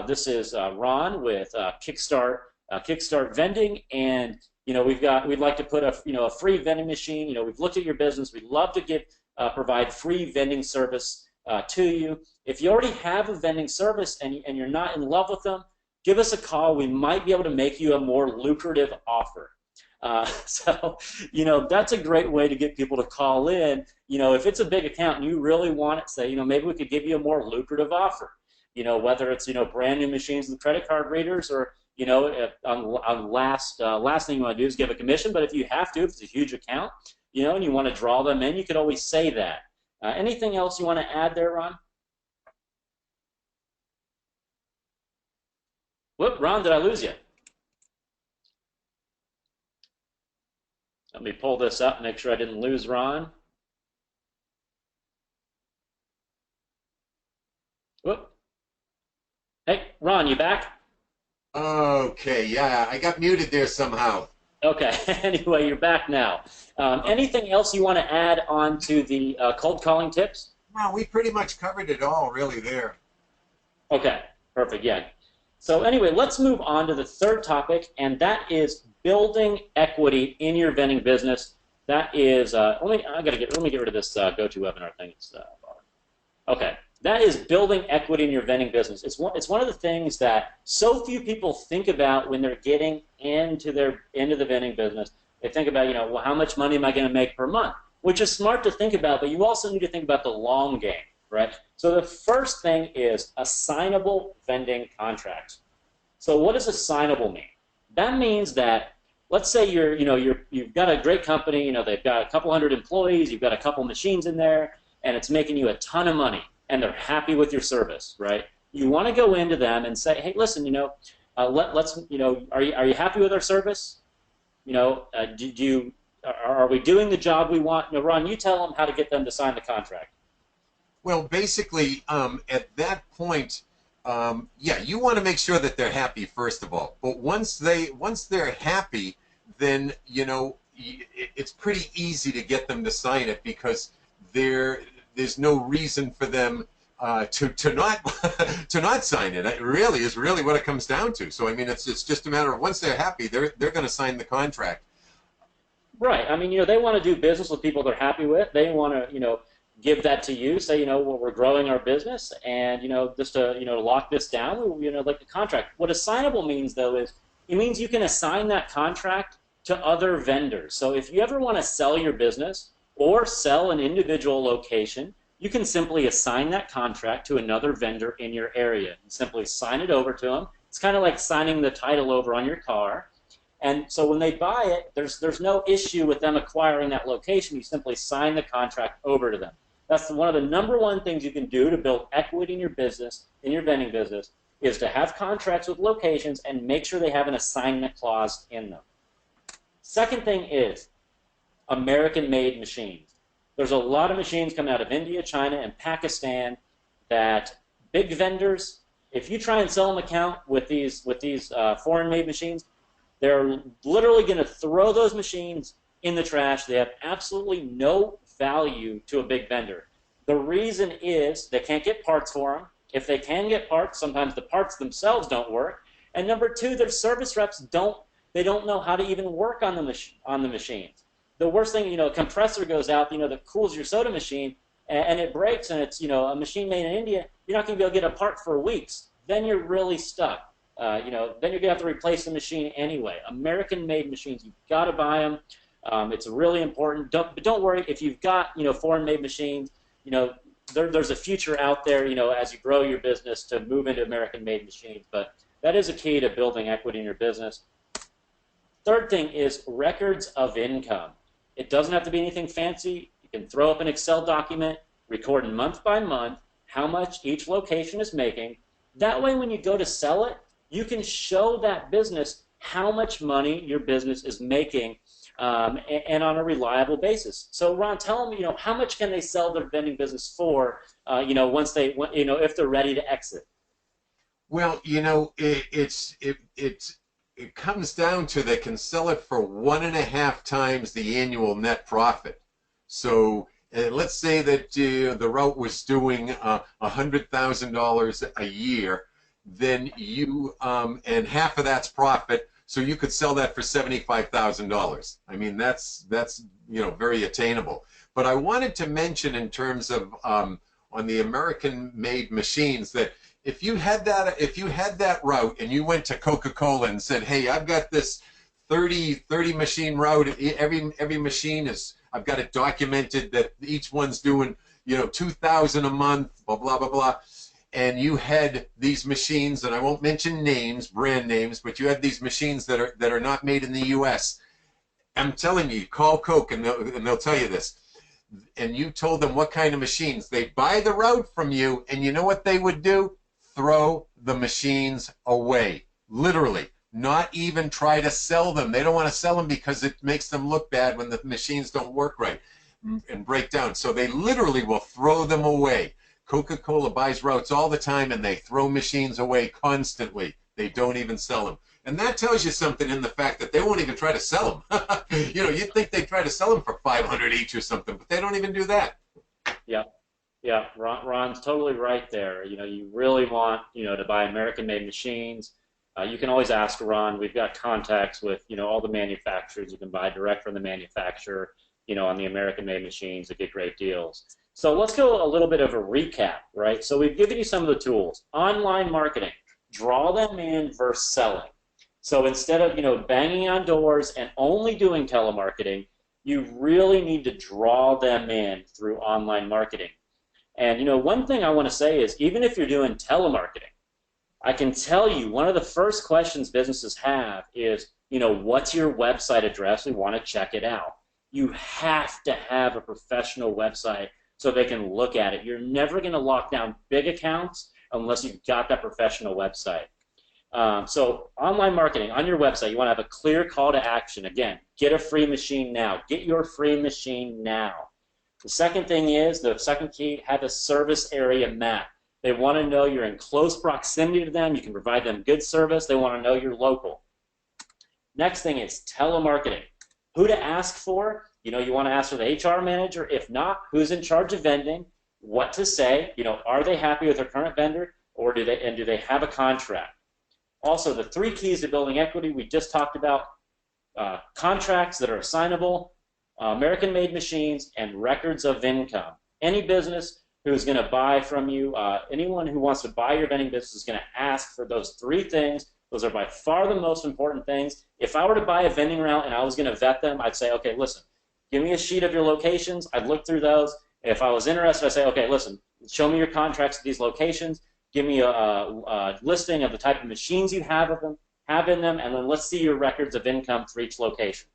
this is Ron with Kickstart Vending, and we'd like to put a free vending machine. We've looked at your business. We'd love to provide free vending service to you. If you already have a vending service and you're not in love with them, give us a call. We might be able to make you a more lucrative offer." So that's a great way to get people to call in. If it's a big account and you really want it, say, maybe we could give you a more lucrative offer. Whether it's brand new machines with credit card readers, or last thing you want to do is give a commission. But if you have to, if it's a huge account, and you want to draw them in, you could always say that. Anything else you want to add there, Ron? Whoop, Ron, did I lose you? Let me pull this up, make sure I didn't lose Ron. Whoop. Hey, Ron, you back? Okay, yeah, I got muted there somehow. Okay, anyway, you're back now. Anything else you want to add on to the cold calling tips? Well, we pretty much covered it all really there. Okay, perfect, yeah. So anyway, let's move on to the third topic, and that is building equity in your vending business. That is, let me get rid of this GoToWebinar thing. Okay, that is building equity in your vending business. It's one of the things that so few people think about when they're getting into the vending business. They think about, well, how much money am I going to make per month? Which is smart to think about, but you also need to think about the long game, right? So the first thing is assignable vending contracts. So what does assignable mean? That means that, let's say you've got a great company, they've got a couple hundred employees, you've got a couple machines in there, and it's making you a ton of money, and they're happy with your service, right? You want to go into them and say, hey, listen, are you happy with our service? Are we doing the job we want? Ron, you tell them how to get them to sign the contract. Well, basically, at that point, yeah, you want to make sure that they're happy first of all. But once they're happy, then it's pretty easy to get them to sign it because there's no reason for them to not to not sign it. It really is what it comes down to. So I mean, it's just a matter of once they're happy, they're going to sign the contract. Right. I mean, they want to do business with people they're happy with. They want to, give that to you. Say, well, we're growing our business, and just to lock this down, like the contract. What assignable means, though, is it means you can assign that contract to other vendors. So if you ever want to sell your business or sell an individual location, you can simply assign that contract to another vendor in your area. You simply sign it over to them. It's kind of like signing the title over on your car. And so when they buy it, there's no issue with them acquiring that location. You simply sign the contract over to them. That's one of the number one things you can do to build equity in your business, in your vending business, is to have contracts with locations and make sure they have an assignment clause in them. Second thing is American-made machines. There's a lot of machines coming out of India, China, and Pakistan that big vendors, if you try and sell them an account with these foreign-made machines, they're literally going to throw those machines in the trash. They have absolutely no value to a big vendor. The reason is they can't get parts for them. If they can get parts, sometimes the parts themselves don't work. And number two, their service reps don't know how to even work on the machines. The worst thing, a compressor goes out, that cools your soda machine, and it breaks, and it's, a machine made in India. You're not going to be able to get a part for weeks. Then you're really stuck. Then you're going to have to replace the machine anyway. American-made machines, you've got to buy them. It's really important. But don't worry if you've got, foreign-made machines. There's a future out there, as you grow your business to move into American-made machines. But that is a key to building equity in your business. Third thing is records of income. It doesn't have to be anything fancy. You can throw up an Excel document, record month by month how much each location is making. That way, when you go to sell it, you can show that business how much money your business is making, and on a reliable basis. So, Ron, tell them, how much can they sell their vending business for, once they, if they're ready to exit? Well, it comes down to they can sell it for 1.5 times the annual net profit. So let's say that the route was doing $100,000 a year, then you and half of that's profit, so you could sell that for $75,000. I mean, that's very attainable. But I wanted to mention in terms of on the American-made machines that if you had that route and you went to Coca-Cola and said, hey, I've got this 30 machine route, every machine is, I've got it documented that each one's doing 2,000 a month, blah blah blah blah, and you had these machines, and I won't mention names, brand names, but you had these machines that are not made in the U.S. I'm telling you, call Coke and they'll tell you this. And you told them what kind of machines. They'd buy the route from you, and you know what they would do? Throw the machines away. Literally. Not even try to sell them. They don't want to sell them because it makes them look bad when the machines don't work right and break down. So they literally will throw them away. Coca-Cola buys routes all the time, and they throw machines away constantly. They don't even sell them. And that tells you something in the fact that they won't even try to sell them. You'd think they'd try to sell them for $500 each or something, but they don't even do that. Yeah, Ron's totally right there. You really want, to buy American-made machines. You can always ask Ron. We've got contacts with, all the manufacturers. You can buy direct from the manufacturer, on the American-made machines to get great deals. So let's go a little bit of a recap, right? So we've given you some of the tools. Online marketing, draw them in versus selling. So instead of, banging on doors and only doing telemarketing, you really need to draw them in through online marketing. And, one thing I want to say is even if you're doing telemarketing, I can tell you one of the first questions businesses have is, what's your website address? We want to check it out. You have to have a professional website so they can look at it. You're never going to lock down big accounts unless you've got that professional website. So online marketing, on your website, you want to have a clear call to action. Again, get a free machine now. Get your free machine now. The second key, have a service area map. They want to know you're in close proximity to them. You can provide them good service. They want to know you're local. Next thing is telemarketing. Who to ask for? You want to ask for the HR manager. If not, who's in charge of vending? What to say? Are they happy with their current vendor, or do they have a contract? Also, the 3 keys to building equity we just talked about: contracts that are assignable, American-made machines, and records of income. Any business who's going to buy from you, anyone who wants to buy your vending business is going to ask for those 3 things. Those are by far the most important things. If I were to buy a vending route and I was going to vet them, I'd say, okay, listen, give me a sheet of your locations. I'd look through those. If I was interested, I'd say, okay, listen, show me your contracts at these locations. Give me a listing of the type of machines you have in them, and then let's see your records of income for each location.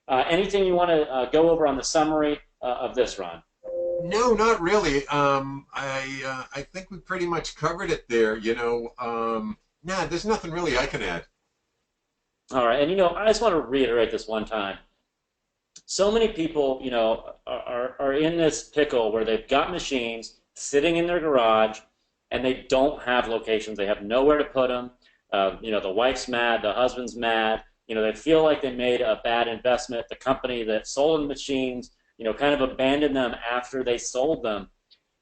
Anything you want to go over on the summary of this, Ron? No, not really. I think we pretty much covered it there. There's nothing really I can add. All right, and I just want to reiterate this one time. So many people, are in this pickle where they've got machines sitting in their garage, and they don't have locations. They have nowhere to put them. The wife's mad, the husband's mad. They feel like they made a bad investment. The company that sold the machines, kind of abandoned them after they sold them.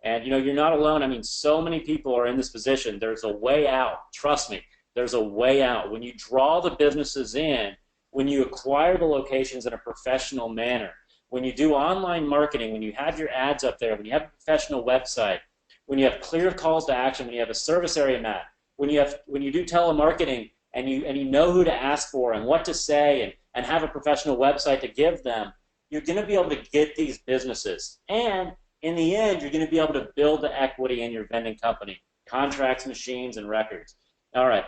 And, you're not alone. I mean, so many people are in this position. There's a way out. Trust me, there's a way out. When you draw the businesses in, when you acquire the locations in a professional manner, when you do online marketing, when you have your ads up there, when you have a professional website, when you have clear calls to action, when you have a service area map, when you do telemarketing and you know who to ask for and what to say and have a professional website to give them, you're going to be able to get these businesses. And in the end, you're going to be able to build the equity in your vending company, contracts, machines, and records. All right.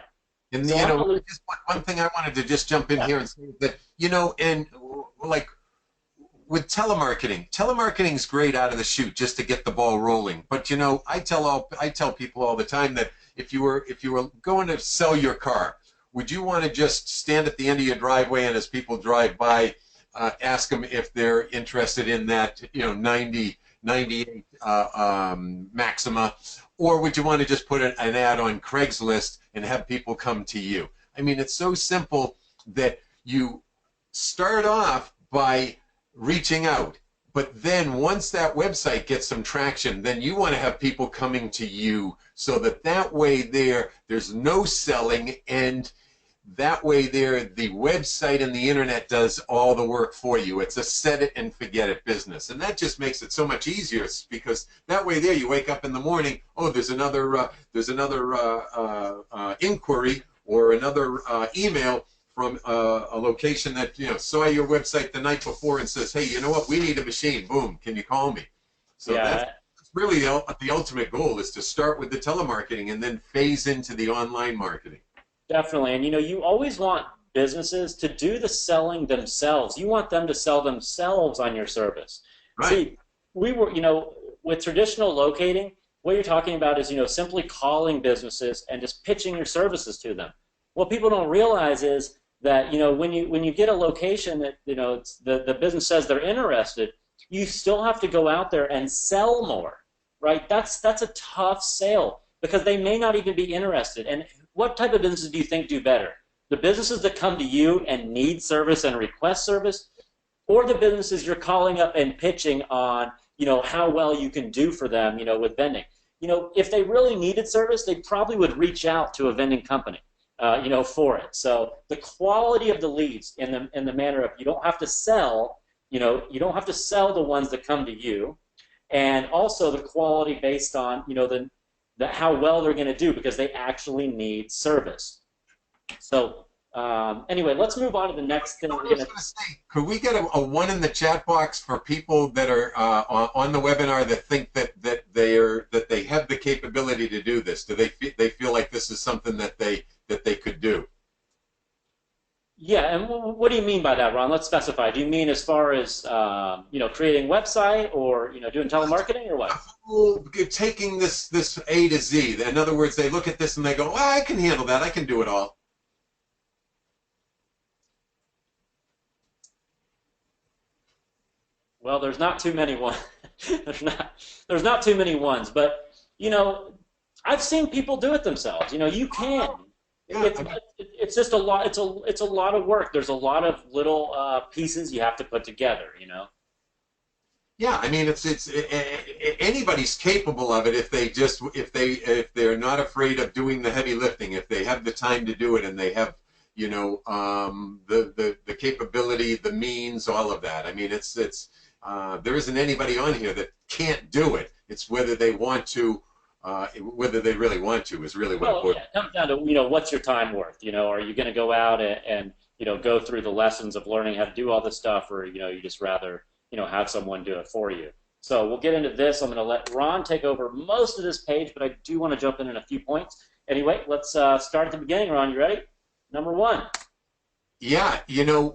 And So just one thing I wanted to just jump in here and say that, and like with telemarketing is great out of the chute just to get the ball rolling. But I tell people all the time that if you were going to sell your car, would you want to just stand at the end of your driveway and as people drive by, ask them if they're interested in that 98 Maxima, or would you want to just put an ad on Craigslist and have people come to you? I mean, it's so simple that you start off by reaching out, but then once that website gets some traction, then you want to have people coming to you so that way there's no selling, and that way the website and the internet does all the work for you. It's a set it and forget it business. And that just makes it so much easier, because that way you wake up in the morning, oh, there's another inquiry or another email from a location that saw your website the night before and says, hey, you know what, we need a machine. Boom, can you call me? So that's really the ultimate goal, is to start with the telemarketing and then phase into the online marketing. Definitely. And you always want businesses to do the selling themselves. You want them to sell themselves on your service. Right. See, we were, with traditional locating, what you're talking about is, simply calling businesses and just pitching your services to them. What people don't realize is that, when you get a location that, the business says they're interested, you still have to go out there and sell more, right? That's a tough sale, because they may not even be interested. And what type of businesses do you think do better? The businesses that come to you and need service and request service, or the businesses you're calling up and pitching on, how well you can do for them, with vending? If they really needed service, they probably would reach out to a vending company, for it. So the quality of the leads in the manner of, you don't have to sell, you don't have to sell the ones that come to you, and also the quality based on, how well they're going to do, because they actually need service. So anyway, let's move on to the next thing. Could we get a one in the chat box for people that are on the webinar that think that they have the capability to do this? Do they feel like this is something that they could do? Yeah, and what do you mean by that, Ron? Let's specify. Do you mean as far as creating website, or doing telemarketing, or what? Taking this A to Z. In other words, they look at this and they go, "Well, I can handle that. I can do it all." Well, there's not too many ones. there's not too many ones, but I've seen people do it themselves. You can. Yeah, it's just a lot. It's a lot of work. There's a lot of little pieces you have to put together. Yeah, I mean, it's anybody's capable of it if they're not afraid of doing the heavy lifting, if they have the time to do it, and they have the capability, the means, all of that. I mean, there isn't anybody on here that can't do it. It's whether they want to. Whether they really want to is really what. Well, yeah, it comes down to what's your time worth. Are you going to go out and go through the lessons of learning how to do all this stuff, or you just rather have someone do it for you. So we'll get into this. I'm going to let Ron take over most of this page, but I do want to jump in a few points. Anyway, let's start at the beginning. Ron, you ready? Number one. Yeah,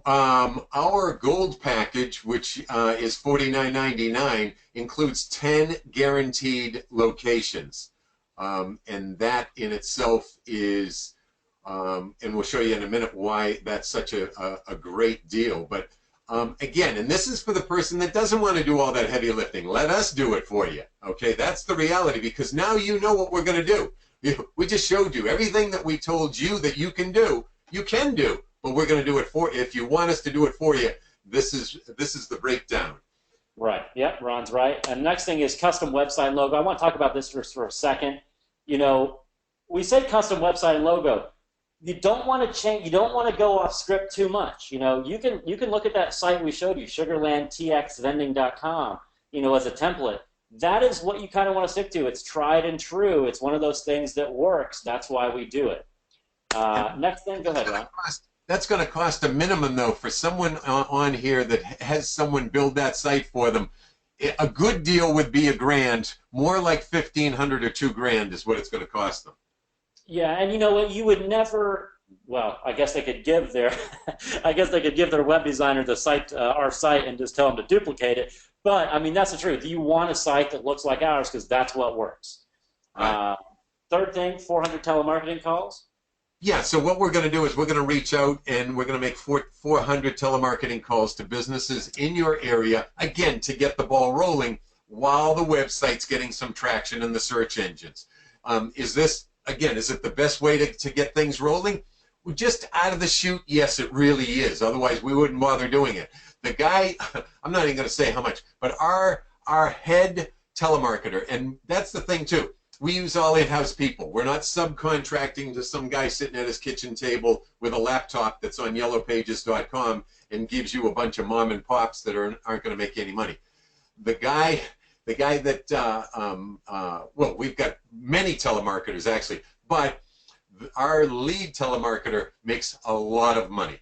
our gold package, which is $49.99, includes 10 guaranteed locations. And that in itself is, and we'll show you in a minute why that's such a great deal. But again, and this is for the person that doesn't want to do all that heavy lifting. Let us do it for you. Okay, that's the reality, because now you know what we're going to do. We just showed you everything that we told you that you can do. You can do. but we're going to do it for you. If you want us to do it for you, this is the breakdown. Right. Yep. Ron's right. And the next thing is custom website and logo. I want to talk about this for a second. You know, we say custom website and logo. You don't want to change. You don't want to go off script too much. You know, you can look at that site we showed you, sugarlandtxvending.com. You know, as a template. That is what you kind of want to stick to. It's tried and true. It's one of those things that works. That's why we do it. Next thing, go ahead, Ron. That's going to cost a minimum, though, for someone on here that has someone build that site for them. A good deal would be $1,000. More like $1,500 or $2,000 is what it's going to cost them. Yeah, and you know what? You would never. Well, I guess they could give their, I guess they could give their web designer the site, our site, and just tell them to duplicate it. But I mean, that's the truth. You want a site that looks like ours because that's what works. Right. Third thing, 400 telemarketing calls. Yeah, so what we're going to do is we're going to reach out and we're going to make 400 telemarketing calls to businesses in your area, again, to get the ball rolling while the website's getting some traction in the search engines. Is this, again, is it the best way to get things rolling? Well, just out of the chute, yes, it really is. Otherwise, we wouldn't bother doing it. The guy, I'm not even going to say how much, but our head telemarketer, and that's the thing, too. We use all in-house people. We're not subcontracting to some guy sitting at his kitchen table with a laptop that's on yellowpages.com and gives you a bunch of mom and pops that aren't going to make you any money. The guy that, well, we've got many telemarketers actually, but our lead telemarketer makes a lot of money.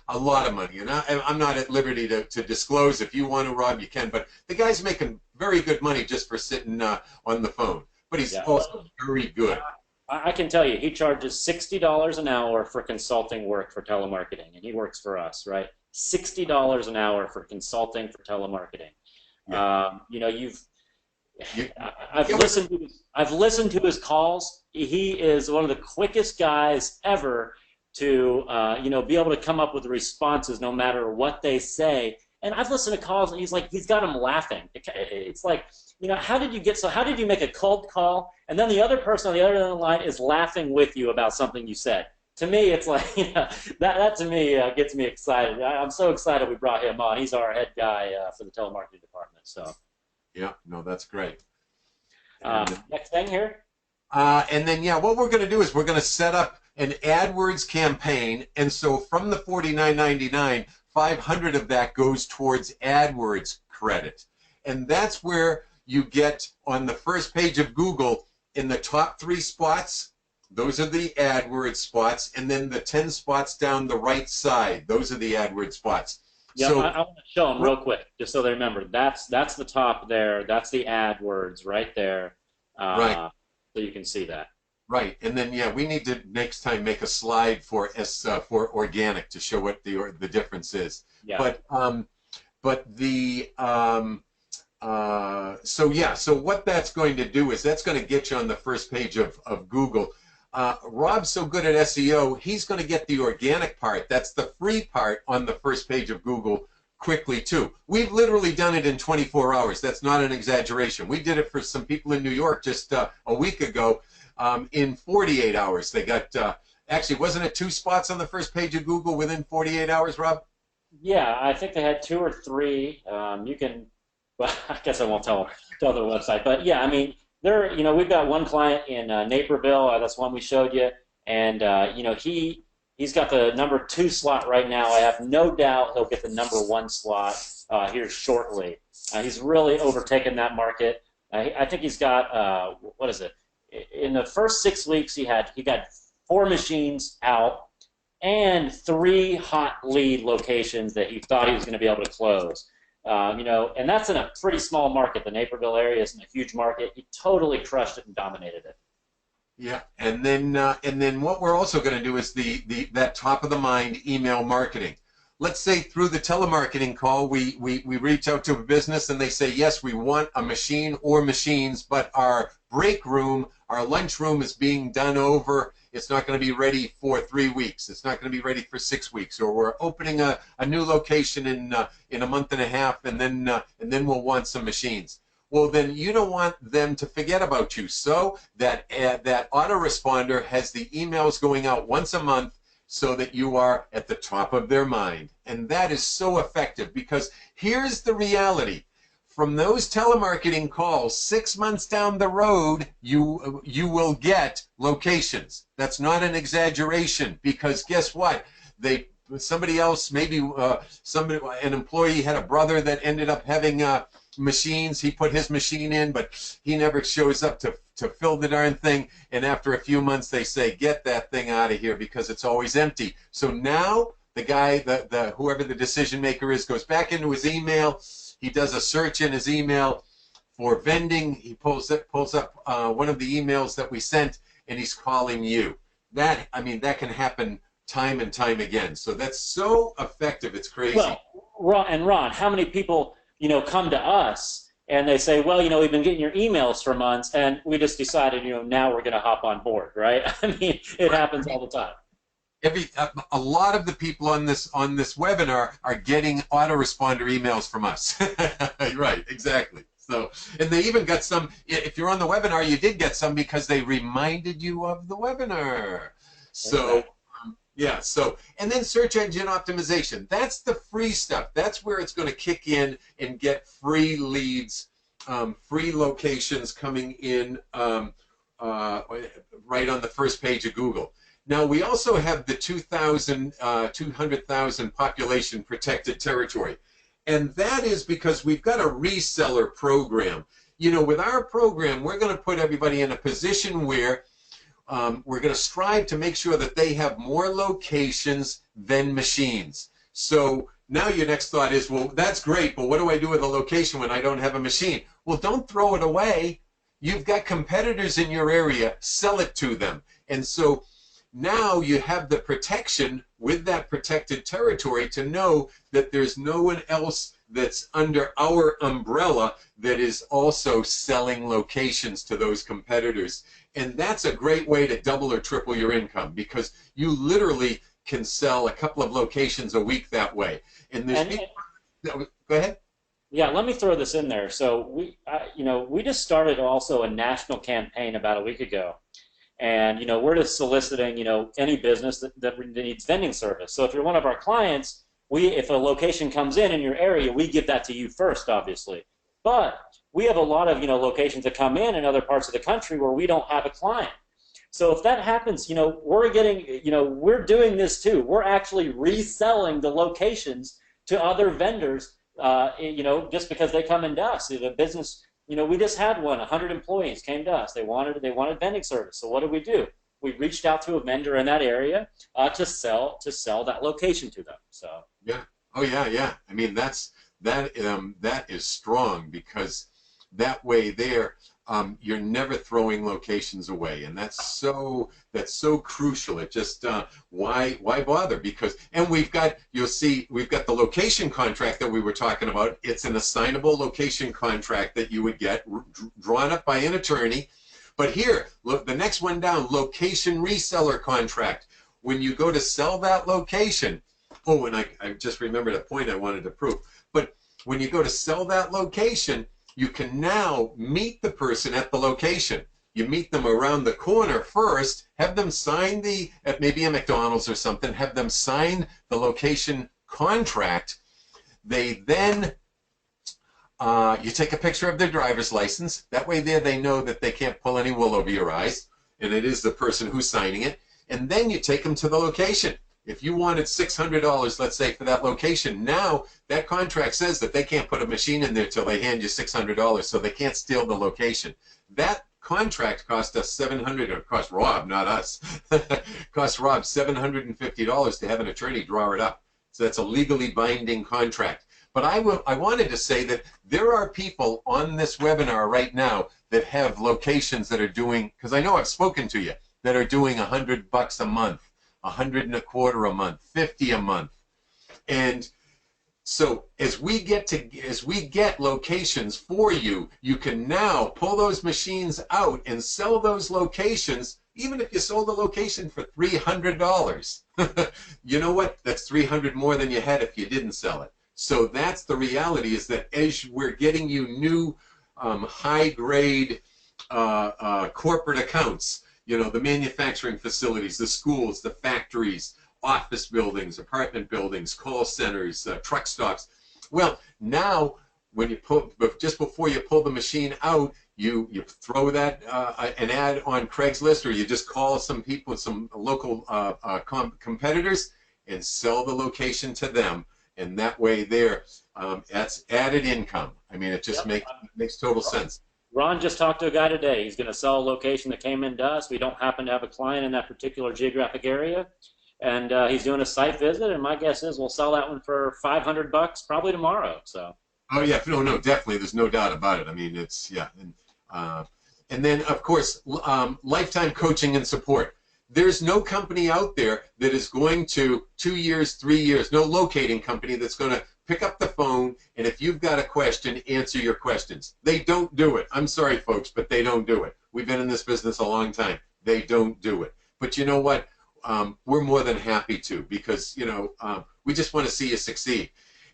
A lot of money. And I'm not at liberty to disclose. If you want to, Rob, you can. But the guy's making very good money just for sitting on the phone. But he's also very good. I can tell you, he charges $60 an hour for consulting work for telemarketing, and he works for us, right? $60 an hour for consulting for telemarketing. Yeah. You know, I've listened to his calls. He is one of the quickest guys ever to you know, be able to come up with the responses no matter what they say. And I've listened to calls, and he's got them laughing. It's like, you know, how did you make a cold call, and then the other person on the other end of the line is laughing with you about something you said? To me, it's like, you know, that to me gets me excited. I'm so excited we brought him on. He's our head guy for the telemarketing department. So. Yeah, no, that's great. Next thing here. And then, yeah, what we're going to do is we're going to set up an AdWords campaign, and so from the $49.99, 500 of that goes towards AdWords credit. And that's where you get on the first page of Google in the top 3 spots. Those are the AdWords spots, and then the 10 spots down the right side. Those are the AdWords spots. Yeah, so, I want to show them real quick, just so they remember. That's the top there. That's the AdWords right there. Right. So you can see that. Right, and then yeah, we need to next time make a slide for organic to show what the difference is. Yeah. But the so yeah, so what that's going to do is that's going to get you on the first page of Google. Rob's so good at SEO, he's going to get the organic part. That's the free part on the first page of Google quickly too. We've literally done it in 24 hours. That's not an exaggeration. We did it for some people in New York just a week ago. In 48 hours, they got, actually, wasn't it 2 spots on the first page of Google within 48 hours, Rob? Yeah, I think they had 2 or 3. You can, well, I guess I won't tell their website, but yeah, I mean, you know, we've got one client in Naperville. That's one we showed you, and you know, he's got the number 2 slot right now. I have no doubt he'll get the number 1 slot here shortly. He's really overtaken that market. I think he's got what is it? In the first 6 weeks, he got 4 machines out and 3 hot lead locations that he thought he was going to be able to close. You know, and that's in a pretty small market. The Naperville area isn't a huge market. He totally crushed it and dominated it. Yeah, and then what we're also going to do is that top of the mind email marketing. Let's say through the telemarketing call, we reach out to a business and they say, yes, we want a machine or machines, but our break room, our lunch room is being done over. It's not going to be ready for 3 weeks. It's not going to be ready for 6 weeks. Or we're opening a new location in a month and a half, and then we'll want some machines. Well, then you don't want them to forget about you. So that autoresponder has the emails going out once a month so that you are at the top of their mind. And that is so effective, because here's the reality. From those telemarketing calls, 6 months down the road, you will get locations. That's not an exaggeration, because guess what? Somebody else, maybe an employee had a brother that ended up having machines. He put his machine in, but he never shows up to fill the darn thing. And after a few months, they say, get that thing out of here, because it's always empty. So now the guy, whoever the decision maker is, goes back into his email. He does a search in his email for vending. He pulls up one of the emails that we sent, and he's calling you. That can happen time and time again. So that's so effective. It's crazy. Well, Ron, how many people, come to us and they say, well, we've been getting your emails for months, and we just decided, now we're going to hop on board, right? It happens all the time. A lot of the people on this webinar are getting autoresponder emails from us. Right, exactly. So, and they even got some, if you're on the webinar, you did get some because they reminded you of the webinar. So, yeah, and then search engine optimization. That's the free stuff. That's where it's going to kick in and get free leads, free locations coming in right on the first page of Google. Now, we also have the 200,000 population protected territory. And that is because we've got a reseller program. With our program, we're going to put everybody in a position where we're going to strive to make sure that they have more locations than machines. So now your next thought is, well, that's great, but what do I do with a location when I don't have a machine? Well, don't throw it away. You've got competitors in your area. Sell it to them. And so now you have the protection with that protected territory to know that there's no one else that's under our umbrella that is also selling locations to those competitors. And that's a great way to double or triple your income, because you literally can sell a couple of locations a week that way. And there's people, go ahead. Yeah, let me throw this in there. So we just started also a national campaign about a week ago. And, we're just soliciting, any business that needs vending service. So if you're one of our clients, if a location comes in your area, we give that to you first, obviously. But we have a lot of, locations that come in other parts of the country where we don't have a client. So if that happens, we're we're doing this too. We're actually reselling the locations to other vendors, just because they come into us. The business, we just had 100 employees came to us. They wanted vending service. So what did we do? We reached out to a vendor in that area to sell that location to them. So yeah, oh yeah. That is strong, because that way there, you're never throwing locations away, and that's so crucial. It just why bother? Because, and you'll see we've got the location contract that we were talking about. It's an assignable location contract that you would get drawn up by an attorney. But here, look, the next one down, location reseller contract. When you go to sell that location, and I just remembered a point I wanted to prove. But when you go to sell that location, you can now meet the person at the location. You meet them around the corner first, have them sign at maybe a McDonald's or something, have them sign the location contract. They then, you take a picture of their driver's license. That way there they know that they can't pull any wool over your eyes, and it is the person who's signing it. And then you take them to the location. If you wanted $600, let's say, for that location, now that contract says that they can't put a machine in there till they hand you $600, so they can't steal the location. That contract cost us $700, or cost Rob, not us, cost Rob $750 to have an attorney draw it up. So that's a legally binding contract. But I wanted to say that there are people on this webinar right now that have locations that are doing, because I know I've spoken to you, that are doing $100 a month. 125 a month, 50 a month. And so as we get locations for you, you can now pull those machines out and sell those locations, even if you sold the location for $300. You know what? That's $300 more than you had if you didn't sell it. So that's the reality, is that as we're getting you new high-grade corporate accounts, the manufacturing facilities, the schools, the factories, office buildings, apartment buildings, call centers, truck stops. Well, now when you just before you pull the machine out, you throw that an ad on Craigslist, or you just call some people, some local competitors, and sell the location to them, and that way that's added income. I mean, it just makes total sense. Ron just talked to a guy today. He's going to sell a location that came into us. We don't happen to have a client in that particular geographic area, and he's doing a site visit. And my guess is we'll sell that one for $500 probably tomorrow. So. Oh yeah, no, definitely. There's no doubt about it. I mean, it's and then of course, lifetime coaching and support. There's no company out there that is going to 2 years, 3 years. No locating company that's going to pick up the phone, and if you've got a question, answer your questions. They don't do it. I'm sorry, folks, but they don't do it. We've been in this business a long time. They don't do it. But you know what? We're more than happy to, because we just want to see you succeed.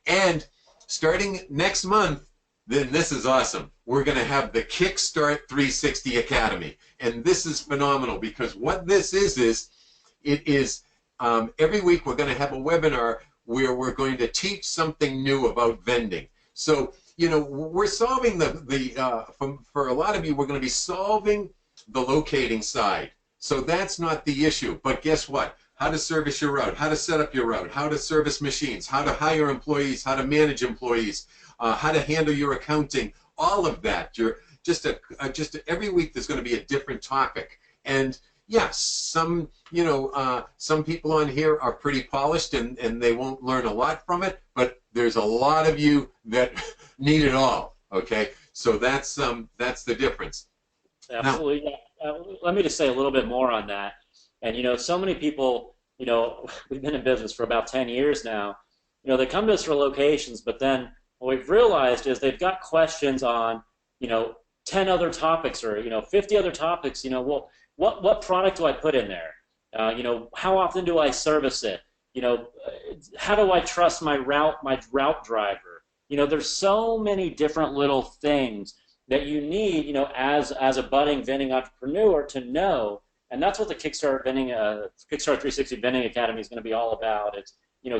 And starting next month, then this is awesome. We're going to have the Kickstart 360 Academy, and this is phenomenal, because what this is every week we're going to have a webinar where we're going to teach something new about vending. So, we're solving for a lot of you, we're going to be solving the locating side. So that's not the issue. But guess what? How to service your route, how to set up your route, how to service machines, how to hire employees, how to manage employees, how to handle your accounting, all of that. You're just every week there's going to be a different topic. And yes, some people on here are pretty polished and they won't learn a lot from it, but there's a lot of you that need it all. Okay, so that's the difference. Absolutely. Let me just say a little bit more on that. And so many people, we've been in business for about 10 years now. They come to us for locations, but then what we've realized is they've got questions on 10 other topics, or 50 other topics. Well, what product do I put in there? How often do I service it? How do I trust my route driver? There's so many different little things that you need, as a budding vending entrepreneur to know. And that's what the Kickstart 360 Vending Academy is going to be all about. It's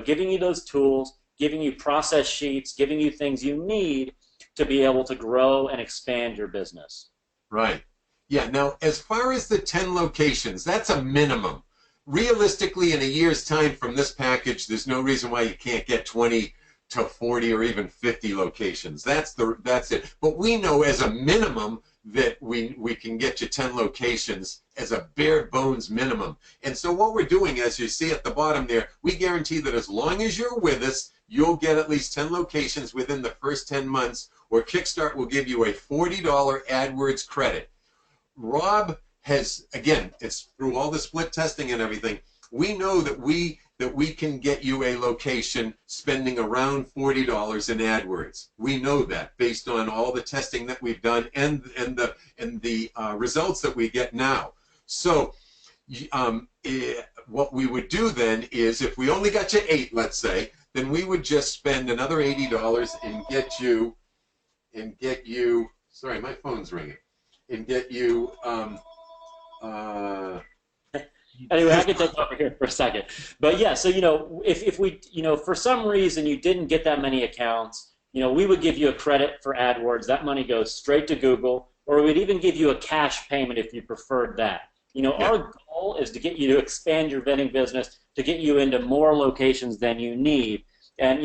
giving you those tools, giving you process sheets, giving you things you need to be able to grow and expand your business. Right. Yeah. Now, as far as the 10 locations, that's a minimum. Realistically, in a year's time from this package, there's no reason why you can't get 20 to 40 or even 50 locations. That's it. But we know as a minimum that we can get you 10 locations as a bare bones minimum. And so what we're doing, as you see at the bottom there, we guarantee that as long as you're with us, you'll get at least 10 locations within the first 10 months, or Kickstart will give you a $40 AdWords credit. Rob has, again, it's through all the split testing and everything, we know that we can get you a location spending around $40 in AdWords. We know that based on all the testing that we've done and the results that we get now. So what we would do then is, if we only got you 8, let's say, then we would just spend another $80 and get you, sorry, my phone's ringing, and get you Anyway, I can take over here for a second. But yeah, so if we, for some reason you didn't get that many accounts, we would give you a credit for AdWords. That money goes straight to Google, or we'd even give you a cash payment if you preferred that. Our goal is to get you to expand your vending business, to get you into more locations than you need. And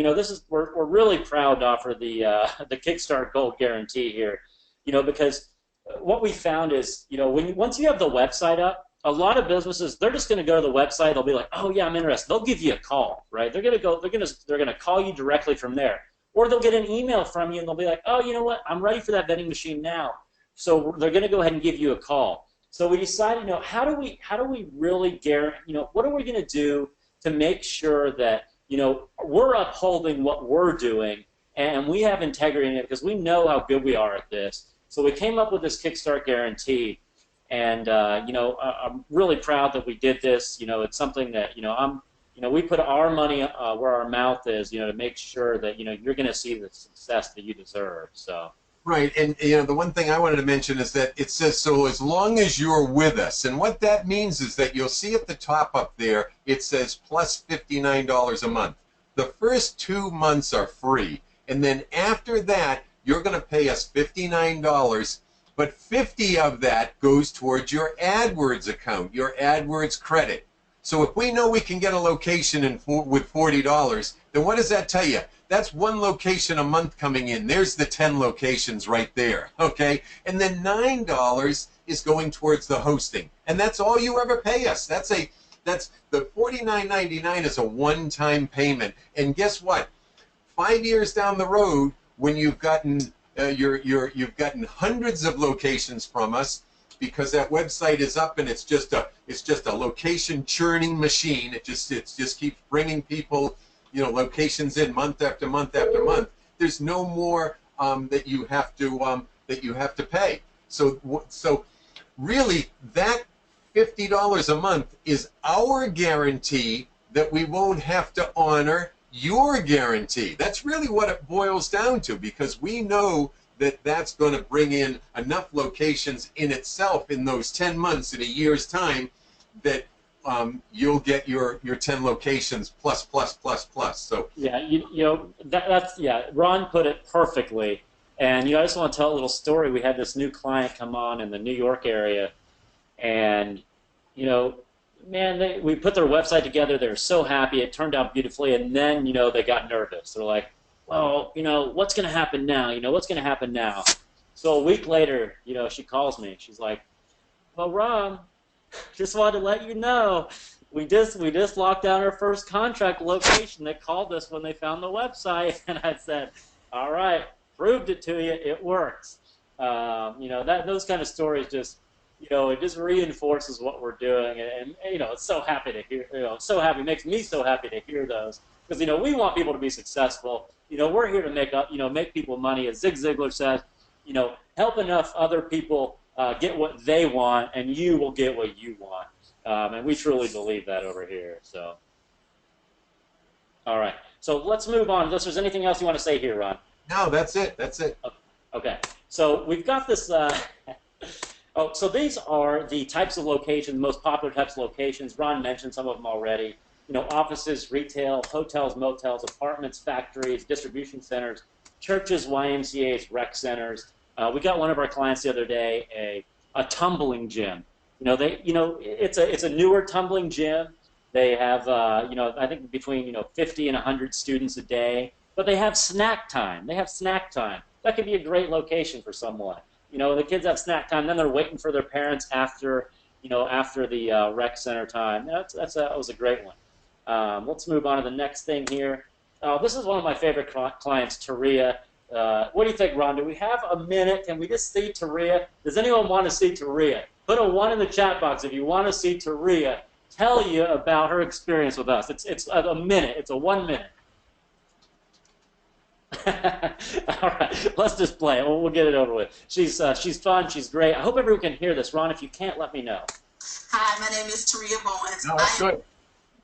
we're really proud to offer the Kickstart Gold Guarantee here, because what we found is, once you have the website up, a lot of businesses, they're just going to go to the website. They'll be like, oh yeah, I'm interested. They'll give you a call, right? They're going to call you directly from there, or they'll get an email from you and they'll be like, oh, you know what? I'm ready for that vending machine now. So they're going to go ahead and give you a call. So we decided, how do we really guarantee, what are we going to do to make sure that we're upholding what we're doing and we have integrity in it, because we know how good we are at this. So we came up with this Kickstart guarantee. And I'm really proud that we did this. It's something that we put our money where our mouth is. To make sure that you're going to see the success that you deserve. So. Right, and the one thing I wanted to mention is that it says, so as long as you're with us, and what that means is that you'll see at the top up there, it says plus $59 a month. The first 2 months are free, and then after that, you're going to pay us $59, but 50 of that goes towards your AdWords account, your AdWords credit. So if we know we can get a location with $40, then what does that tell you? That's one location a month coming in. There's the 10 locations right there, okay? And then $9 is going towards the hosting. And that's all you ever pay us. That's the $49.99 is a one-time payment. And guess what? 5 years down the road, when you've gotten you've gotten hundreds of locations from us, because that website is up and it's just a location churning machine. It just keeps bringing people, locations in month after month after month. There's no more that you have to pay. So really, that $50 a month is our guarantee that we won't have to honor your guarantee. That's really what it boils down to, because we know that that's going to bring in enough locations in itself in those 10 months in a year's time that you'll get your 10 locations plus. So yeah, that's Ron put it perfectly. And I just want to tell a little story. We had this new client come on in the New York area, and man, we put their website together. They were so happy. It turned out beautifully, and then they got nervous. They're like, well, what's going to happen now? What's going to happen now? So a week later, she calls me. She's like, well, Ron, just wanted to let you know, we just locked down our first contract location. They called us when they found the website, and I said, all right, proved it to you. It works. Those kind of stories just, it just reinforces what we're doing, and it's so happy to hear. Makes me so happy to hear those, because we want people to be successful. We're here to make people money, as Zig Ziglar says. Help enough other people get what they want, and you will get what you want. And we truly believe that over here. So, all right. So let's move on. Unless there's anything else you want to say here, Ron. No, that's it. That's it. Okay. So we've got this. So these are the types of locations, most popular types of locations. Ron mentioned some of them already. Offices, retail, hotels, motels, apartments, factories, distribution centers, churches, YMCA's, rec centers. We got one of our clients the other day, a tumbling gym. It's a newer tumbling gym. They have, I think between 50 and 100 students a day. But they have snack time. That could be a great location for someone. The kids have snack time, then they're waiting for their parents after the rec center time. That was a great one. Let's move on to the next thing here. This is one of my favorite clients, Taria. What do you think, Ron? Do we have a minute? Can we just see Taria? Does anyone want to see Taria? Put a 1 in the chat box if you want to see Taria tell you about her experience with us. It's a minute. It's a 1 minute. All right, let's just play it. We'll get it over with. She's fun. She's great. I hope everyone can hear this. Ron, if you can't, let me know. Hi, my name is Taria Bowens. No, that's good.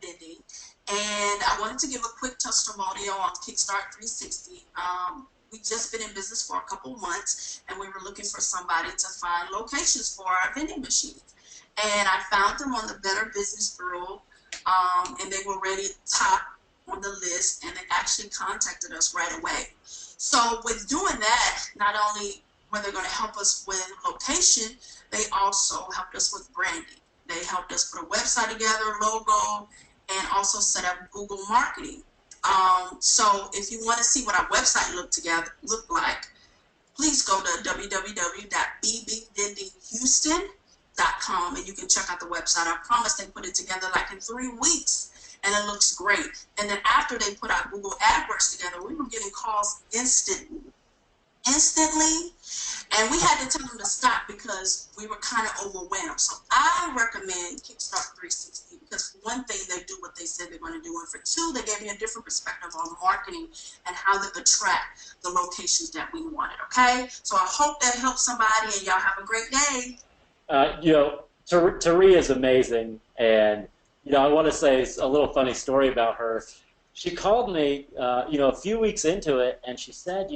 Vending, and I wanted to give a quick testimonial on Kickstart 360. We just been in business for a couple months, and we were looking for somebody to find locations for our vending machines. And I found them on the Better Business Bureau, and they were rated top on the list, and they actually contacted us right away. So with doing that, not only were they going to help us with location, they also helped us with branding. They helped us put a website together, logo, and also set up Google marketing. So if you want to see what our website look like, please go to www.bbvendinghouston.com and you can check out the website. I promise they put it together like in 3 weeks, and it looks great. And then after they put our Google AdWords together, we were getting calls instantly. And we had to tell them to stop because we were kind of overwhelmed. So I recommend Kickstart 360 because for one thing, they do what they said they're going to do. And for two, they gave me a different perspective on marketing and how to attract the locations that we wanted, okay? So I hope that helps somebody, and y'all have a great day. Taria is amazing. And, I want to say a little funny story about her. She called me, a few weeks into it, and she said,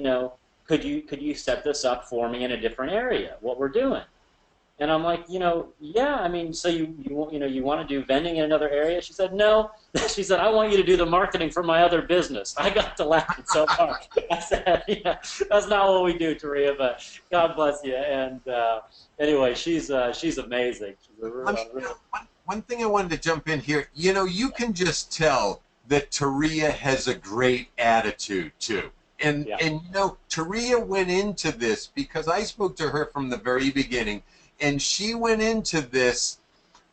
could you set this up for me in a different area, what we're doing? And I'm like, yeah, I mean, so you want to do vending in another area? She said, no. She said, I want you to do the marketing for my other business. I got to laughing so hard. I said, that's not what we do, Taria, but God bless you. And anyway, she's amazing. She's a real, one thing I wanted to jump in here, you can just tell that Taria has a great attitude too. And Taria went into this because I spoke to her from the very beginning, and she went into this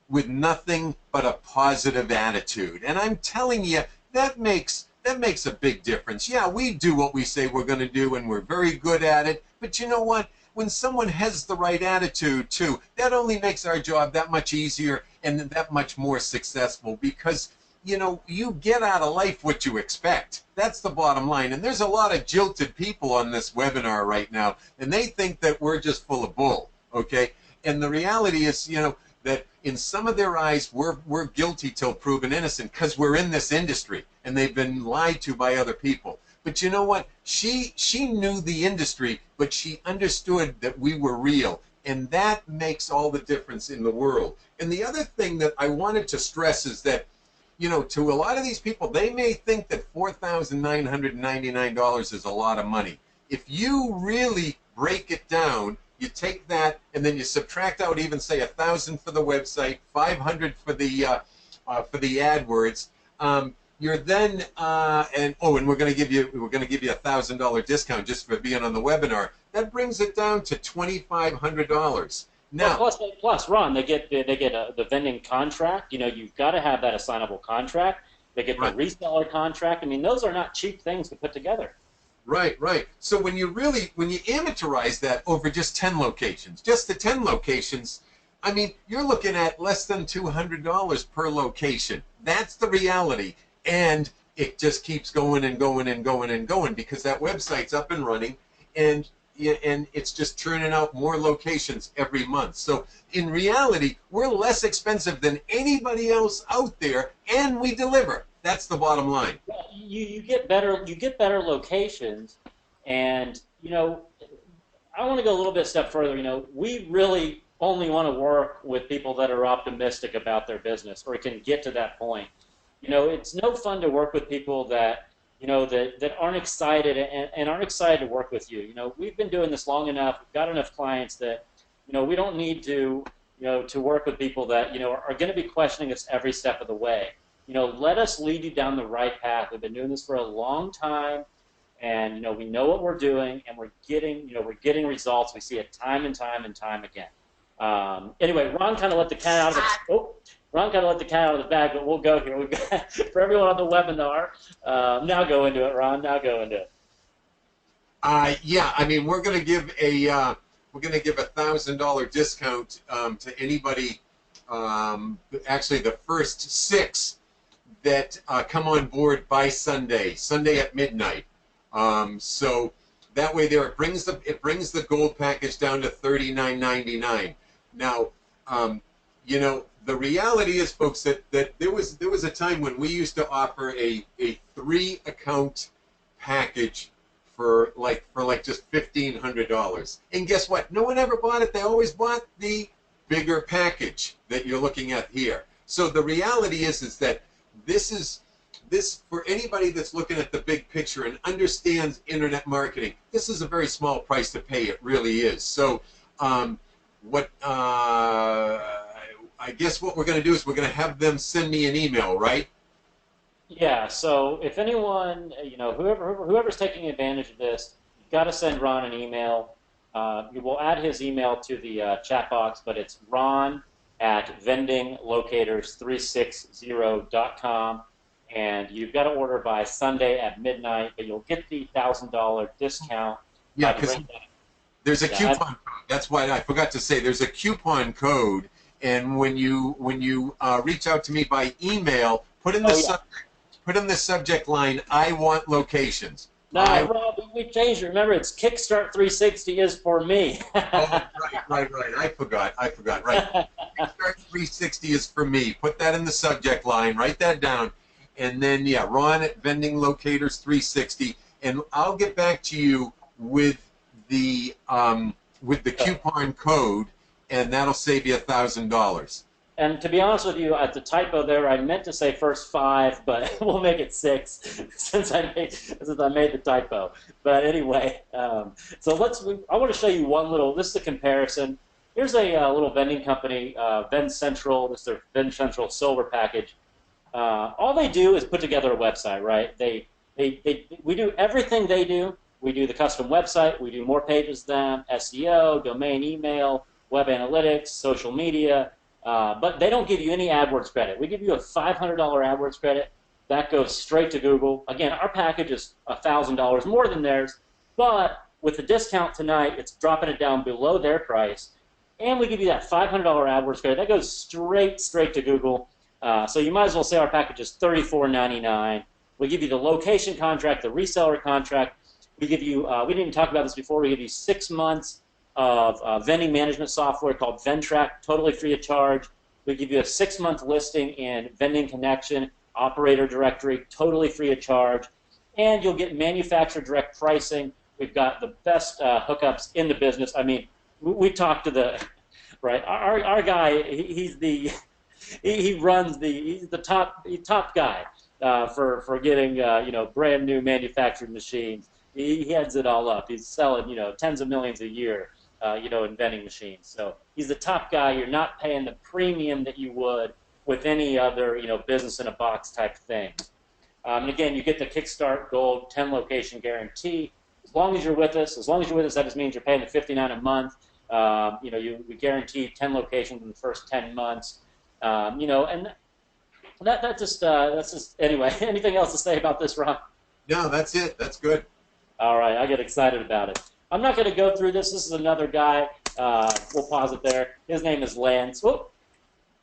with nothing but a positive attitude. And I'm telling you, that makes a big difference. Yeah, we do what we say we're going to do, and we're very good at it. But you know what? When someone has the right attitude too, that only makes our job that much easier and that much more successful, because you get out of life what you expect. That's the bottom line. And there's a lot of jilted people on this webinar right now, and they think that we're just full of bull, okay? And the reality is, that in some of their eyes, we're guilty till proven innocent because we're in this industry and they've been lied to by other people. But you know what? She knew the industry, but she understood that we were real. And that makes all the difference in the world. And the other thing that I wanted to stress is that, to a lot of these people, they may think that $4,999 is a lot of money. If you really break it down, you take that and then you subtract out even say $1,000 for the website, $500 for the AdWords. You're then and we're going to give you $1,000 discount just for being on the webinar. That brings it down to $2,500. Now, plus, Ron, they get the vending contract. You've got to have that assignable contract. They get the reseller contract. I mean, those are not cheap things to put together. Right. So when you amateurize that over just 10 locations, just the 10 locations, I mean, you're looking at less than $200 per location. That's the reality. And it just keeps going and going and going and going because that website's up and running, and it's just churning out more locations every month. So in reality, we're less expensive than anybody else out there, and we deliver. That's the bottom line. You get better locations, and I want to go a little bit step further. We really only want to work with people that are optimistic about their business or can get to that point. It's no fun to work with people that that aren't excited and aren't excited to work with you. We've been doing this long enough. We've got enough clients that we don't need to to work with people that are going to be questioning us every step of the way. Let us lead you down the right path. We've been doing this for a long time, and we know what we're doing, and we're getting results. We see it time and time and time again. Anyway, Ron kind of let the cat out of the bag, but we'll go here. We've got for everyone on the webinar. Now go into it, Ron. Now go into it. Yeah, I mean, we're going to give a $1,000 discount to anybody. Actually, the first 6 that come on board by Sunday at midnight. So that way, there it brings the gold package down to $39.99. Now, the reality is, folks, that there was a time when we used to offer a 3-account package for just $1,500. And guess what? No one ever bought it. They always bought the bigger package that you're looking at here. So the reality is that this for anybody that's looking at the big picture and understands internet marketing, this is a very small price to pay. It really is. So I guess what we're going to do is we're going to have them send me an email, right? Yeah. So if anyone, whoever's taking advantage of this, you've got to send Ron an email. We'll add his email to the chat box, but it's ron@vendinglocators360.com, and you've got to order by Sunday at midnight, but you'll get the $1,000 discount. Yeah, because there's a coupon code. That's why I forgot to say there's a coupon code, and when you reach out to me by email, put in the subject line, "I want locations." No, Rob, we changed it. Remember, it's Kickstart 360 is for me. Oh, right. I forgot. Right. Kickstart 360 is for me. Put that in the subject line. Write that down. And then, Ron at Vending Locators 360. And I'll get back to you with the coupon code, and that'll save you $1,000. And to be honest with you, at the typo there, I meant to say first 5, but we'll make it 6 since I made the typo. But anyway, so I want to show you one little. This is a comparison. Here's a little vending company, Vend Central. This is their Vend Central Silver package. All they do is put together a website, right? We do everything they do. We do the custom website. We do more pages than them, SEO, domain, email, web analytics, social media. But they don't give you any AdWords credit. We give you a $500 AdWords credit. That goes straight to Google. Again, our package is $1,000 more than theirs, but with the discount tonight, it's dropping it down below their price. And we give you that $500 AdWords credit. That goes straight to Google. So you might as well say our package is $34.99. We give you the location contract, the reseller contract. We give you, we didn't even talk about this before, we give you 6 months of vending management software called VendTrack, totally free of charge. We give you a 6-month listing in Vending Connection, Operator Directory, totally free of charge. And you'll get manufacturer direct pricing. We've got the best hookups in the business. I mean, we talked to the, right, our guy, he's the top guy for getting, brand new manufactured machines. He heads it all up. He's selling, tens of millions a year, in vending machines. So he's the top guy. You're not paying the premium that you would with any other, business in a box type thing. And again, you get the Kickstart Gold 10 location guarantee. As long as you're with us, that just means you're paying the $59 a month. We guarantee 10 locations in the first 10 months. And that's just anyway. Anything else to say about this, Ron? No, that's it. That's good. All right, I get excited about it. I'm not going to go through this. This is another guy. We'll pause it there. His name is Lance. Whoop.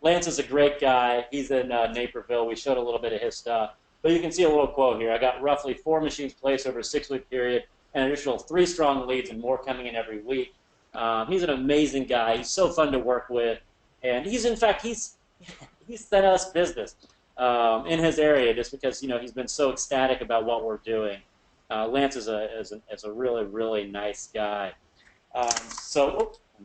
Lance is a great guy. He's in Naperville. We showed a little bit of his stuff. But you can see a little quote here. I got roughly 4 machines placed over a 6-week period, and an additional 3 strong leads and more coming in every week. He's an amazing guy. He's so fun to work with. And he's sent us business in his area just because, he's been so ecstatic about what we're doing. Lance is a really, really nice guy. I'll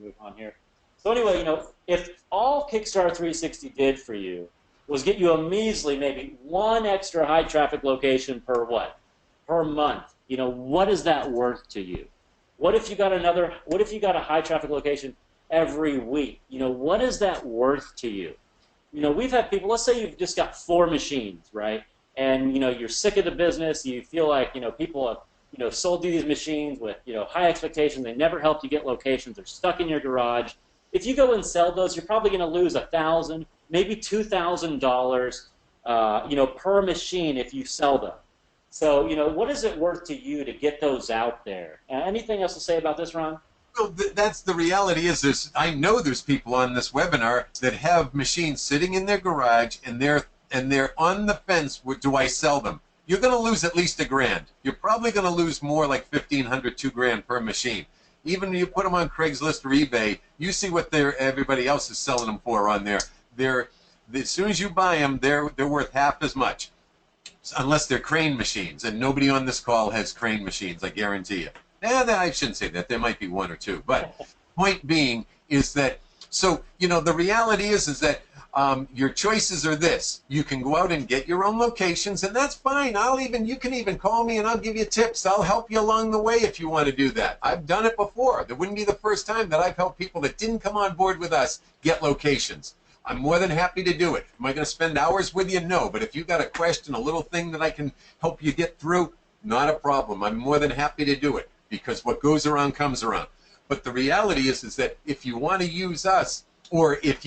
move on here. So anyway, if all Kickstart 360 did for you was get you a measly maybe 1 extra high traffic location per month, what is that worth to you? What if you got a high traffic location every week? What is that worth to you? We've had people, let's say you've just got 4 machines, right? And, you're sick of the business. You feel like, people have, sold you these machines with, high expectations. They never helped you get locations. They're stuck in your garage. If you go and sell those, you're probably going to lose $1,000, maybe $2,000, per machine if you sell them. So, what is it worth to you to get those out there? Anything else to say about this, Ron? Well, that's the reality is I know there's people on this webinar that have machines sitting in their garage and they're on the fence. Do I sell them? You're going to lose at least $1,000. You're probably going to lose more, like $1,500, $2,000 per machine. Even when you put them on Craigslist or eBay, you see what everybody else is selling them for on there. As soon as you buy them, they're worth half as much, unless they're crane machines. And nobody on this call has crane machines, I guarantee you. I shouldn't say that. There might be 1 or 2. But point being is that, the reality is that your choices are this. You can go out and get your own locations, and that's fine. You can even call me and I'll give you tips. I'll help you along the way if you want to do that. I've done it before. That wouldn't be the first time that I've helped people that didn't come on board with us get locations. I'm more than happy to do it. Am I going to spend hours with you? No. But if you've got a question, a little thing that I can help you get through, not a problem. I'm more than happy to do it. Because what goes around comes around. But the reality is that if you want to use us, or if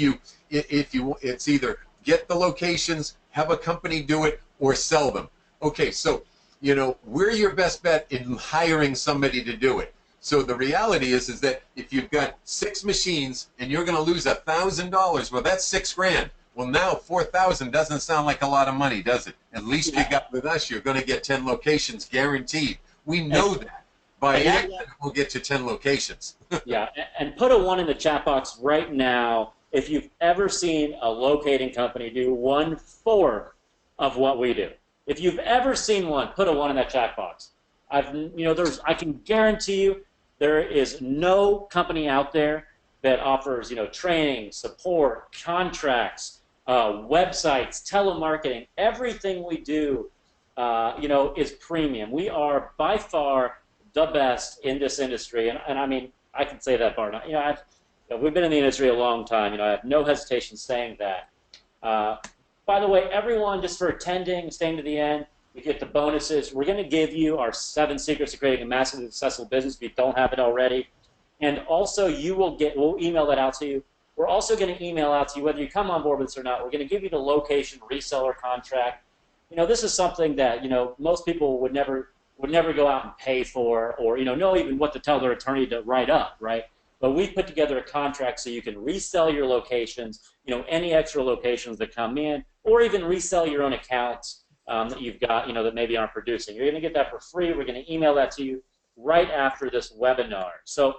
it's either get the locations, have a company do it, or sell them. Okay, so we're your best bet in hiring somebody to do it. So the reality is that if you've got 6 machines and you're going to lose $1,000, well, that's $6,000. Well, now $4,000 doesn't sound like a lot of money, does it? At least you got with us, you're going to get 10 locations guaranteed. We know that. By it, we'll get you 10 locations. Yeah, and put a 1 in the chat box right now if you've ever seen a locating company do 1/4 of what we do. If you've ever seen one, put a 1 in that chat box. I can guarantee you there is no company out there that offers, training, support, contracts, websites, telemarketing. Everything we do, is premium. We are by far the best in this industry, and I mean, I can say that, Bart. We've been in the industry a long time. I have no hesitation saying that. By the way, everyone, just for attending, staying to the end, you get the bonuses. We're going to give you our 7 secrets to creating a massively successful business if you don't have it already. And also, we'll email that out to you. We're also going to email out to you, whether you come on board with this or not, we're going to give you the location reseller contract. This is something that, most people would never go out and pay for, or, know even what to tell their attorney to write up, right? But we've put together a contract so you can resell your locations, any extra locations that come in, or even resell your own accounts that you've got, that maybe aren't producing. You're going to get that for free. We're going to email that to you right after this webinar. So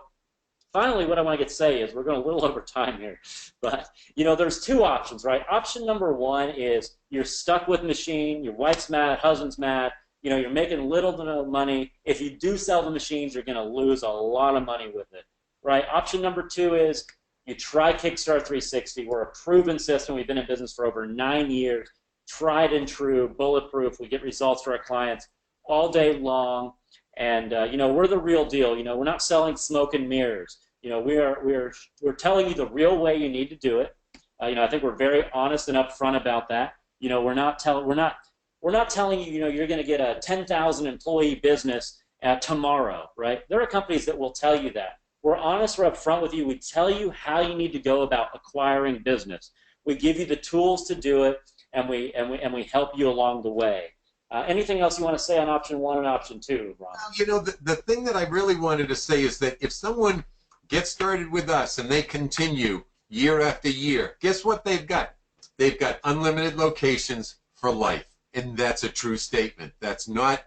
finally, what I want to say is we're going a little over time here, but there's 2 options, right? Option number 1 is you're stuck with machine, your wife's mad, husband's mad, you're making little to no money. If you do sell the machines, you're going to lose a lot of money with it, right? Option number 2 is you try Kickstart 360. We're a proven system. We've been in business for over 9 years, tried and true, bulletproof. We get results for our clients all day long. And we're the real deal. We're not selling smoke and mirrors. We're telling you the real way you need to do it. I think we're very honest and upfront about that. We're not telling you, you're going to get a 10,000 employee business tomorrow, right? There are companies that will tell you that. We're honest, we're upfront with you. We tell you how you need to go about acquiring business. We give you the tools to do it, and we help you along the way. Anything else you want to say on option 1 and option 2, Ron? The thing that I really wanted to say is that if someone gets started with us and they continue year after year, guess what they've got? They've got unlimited locations for life. And that's a true statement. That's not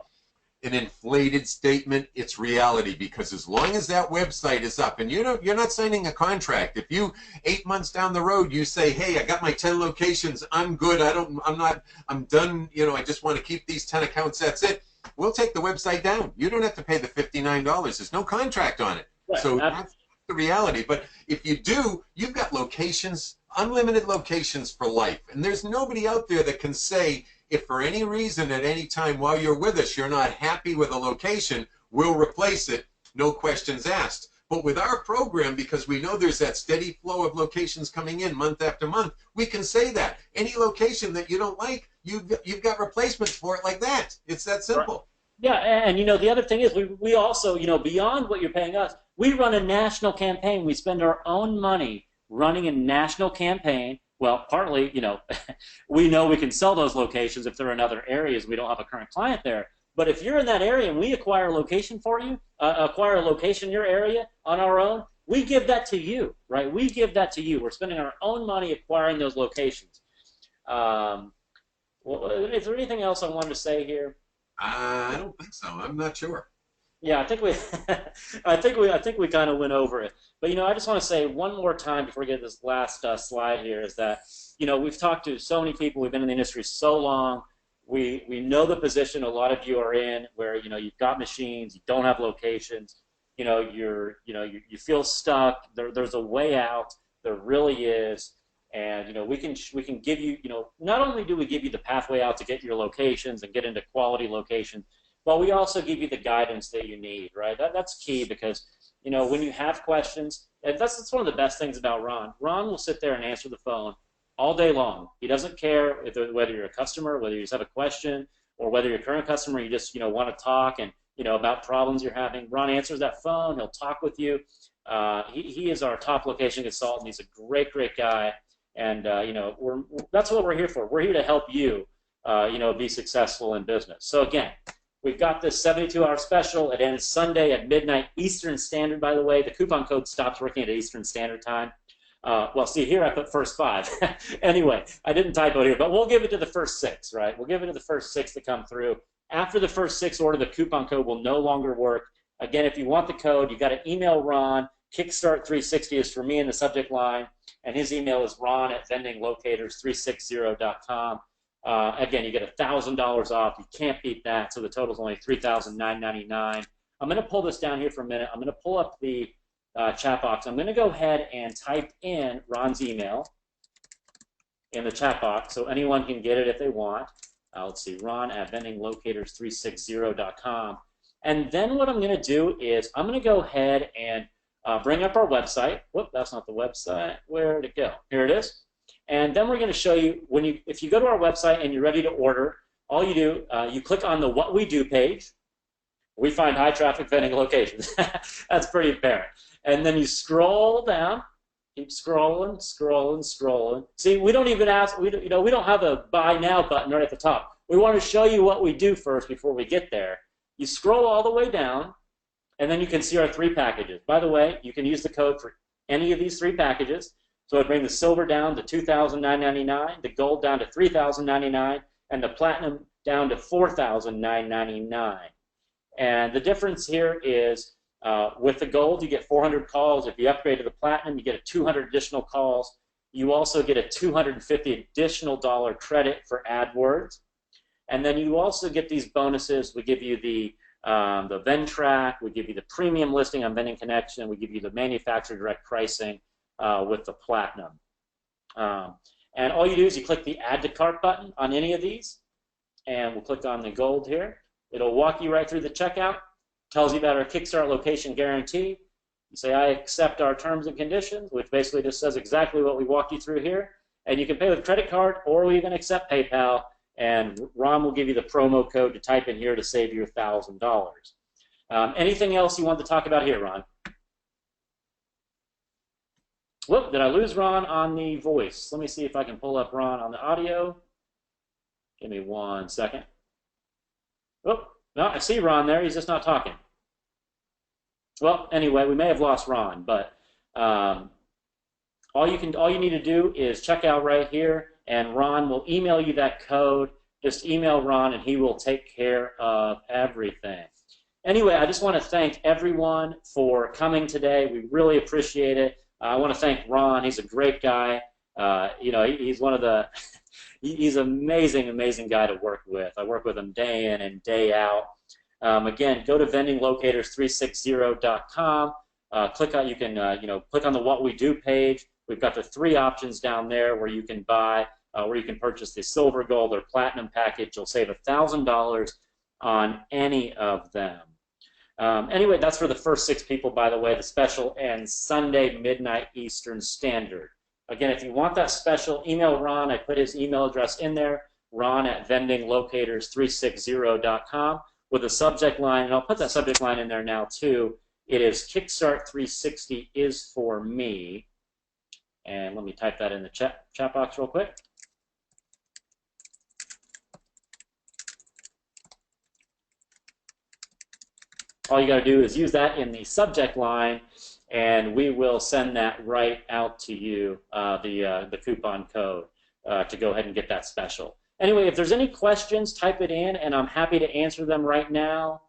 an inflated statement. It's reality, because as long as that website is up, and you're not signing a contract. If you 8 months down the road you say, hey, I got my 10 locations, I'm good, I'm done, I just want to keep these 10 accounts, that's it, we'll take the website down. You don't have to pay the $59. There's no contract on it. Right. So that's the reality. But if you do, you've got locations, unlimited locations for life. And there's nobody out there that can say, if for any reason at any time while you're with us you're not happy with a location, we'll replace it, no questions asked. But with our program, because we know there's that steady flow of locations coming in month after month, we can say that. Any location that you don't like, you've got replacements for it like that. It's that simple. Yeah, and the other thing is we also, beyond what you're paying us, we run a national campaign. We spend our own money running a national campaign. Well, partly, we know we can sell those locations if they're in other areas. We don't have a current client there. But if you're in that area and we acquire a location for you, acquire a location in your area on our own, we give that to you, right? We give that to you. We're spending our own money acquiring those locations. Well, is there anything else I wanted to say here? I don't think so. I'm not sure. Yeah, I think we, I think we kind of went over it. But I just want to say one more time before we get this last slide here is that we've talked to so many people. We've been in the industry so long. We know the position a lot of you are in, where you've got machines, you don't have locations. You feel stuck. There's a way out. There really is. And we can give you not only do we give you the pathway out to get your locations and get into quality locations, but we also give you the guidance that you need, right? That's key, because when you have questions, and that's one of the best things about Ron. Ron will sit there and answer the phone all day long. He doesn't care whether you're a customer, whether you just have a question, or whether you're a current customer, you just want to talk and about problems you're having. Ron answers that phone. He'll talk with you. He is our top location consultant. He's a great guy. And that's what we're here for. We're here to help you, be successful in business. So again, we've got this 72-hour special. It ends Sunday at midnight Eastern Standard. By the way, the coupon code stops working at Eastern Standard Time. Well, see here I put first 5. Anyway, I didn't typo here, but we'll give it to the first 6, right? We'll give it to the first 6 that come through. After the first 6 order, the coupon code will no longer work. Again, if you want the code, you got to email Ron. Kickstart360 is for me in the subject line, and his email is ron@vendinglocators360.com. Again, you get $1,000 off. You can't beat that. So the total is only $3,999. I'm going to pull this down here for a minute. I'm going to pull up the chat box. I'm going to go ahead and type in Ron's email in the chat box so anyone can get it if they want. Let's see, Ron at vendinglocators360.com. And then what I'm going to do is I'm going to go ahead and bring up our website. Whoop, that's not the website. Where'd it go? Here it is. And then we're going to show you, if you go to our website and you're ready to order, all you do, you click on the What We Do page. We find high traffic vending locations. That's pretty apparent. And then you scroll down. Keep scrolling, scrolling, scrolling. See, we don't even ask, we don't have a buy now button right at the top. We want to show you what we do first before we get there. You scroll all the way down, and then you can see our 3 packages. By the way, you can use the code for any of these 3 packages. So I'd bring the silver down to $2,999, the gold down to $3,099, and the platinum down to $4,999. And the difference here is with the gold, you get 400 calls. If you upgrade to the platinum, you get 200 additional calls. You also get a $250 additional credit for AdWords. And then you also get these bonuses. We give you the Vend Track. We give you the premium listing on Vending Connection. We give you the manufacturer direct pricing with the platinum. And all you do is you click the Add to Cart button on any of these. And we'll click on the gold here. It'll walk you right through the checkout. Tells you about our Kickstart location guarantee. You say, I accept our terms and conditions, which basically just says exactly what we walked you through here. And you can pay with credit card, or we even accept PayPal. And Ron will give you the promo code to type in here to save you $1,000. Anything else you want to talk about here, Ron? Whoop, did I lose Ron on the voice? Let me see if I can pull up Ron on the audio. Give me 1 second. Whoop. No, I see Ron there. He's just not talking. Well, anyway, we may have lost Ron, but all you need to do is check out right here, and Ron will email you that code. Just email Ron, and he will take care of everything. Anyway, I just want to thank everyone for coming today. We really appreciate it. I want to thank Ron. He's a great guy. He's one of the he's an amazing guy to work with. I work with him day in and day out. Again, go to vendinglocators360.com. Click on click on the What We Do page. We've got the 3 options down there where you can buy, where you can purchase the silver, gold, or platinum package. You'll save $1,000 on any of them. Anyway, that's for the first 6 people, by the way. The special ends Sunday midnight Eastern Standard. Again, if you want that special, email Ron. I put his email address in there, Ron at vendinglocators360.com, with a subject line, and I'll put that subject line in there now too. It is Kickstart 360 is for me. And let me type that in the chat box real quick. All you got to do is use that in the subject line, and we will send that right out to you, the coupon code, to go ahead and get that special. Anyway, if there's any questions, type it in, and I'm happy to answer them right now.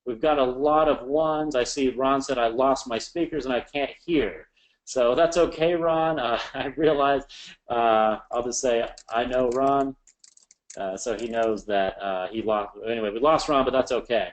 We've got a lot of ones. I see Ron said, I lost my speakers and I can't hear. So that's okay, Ron. I realize, I'll just say, I know Ron, so he knows that he lost. Anyway, we lost Ron, but that's okay.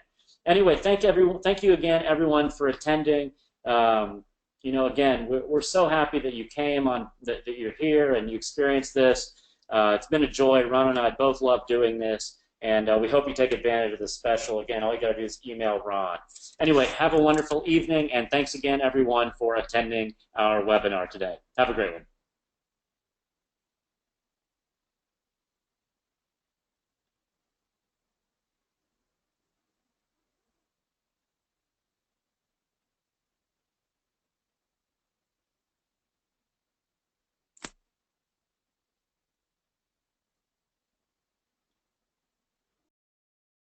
Anyway, thank you again, everyone, for attending. Again, we're so happy that you came that you're here and you experienced this. It's been a joy. Ron and I both love doing this, and we hope you take advantage of this special. Again, all you got to do is email Ron. Anyway, have a wonderful evening, and thanks again, everyone, for attending our webinar today. Have a great one.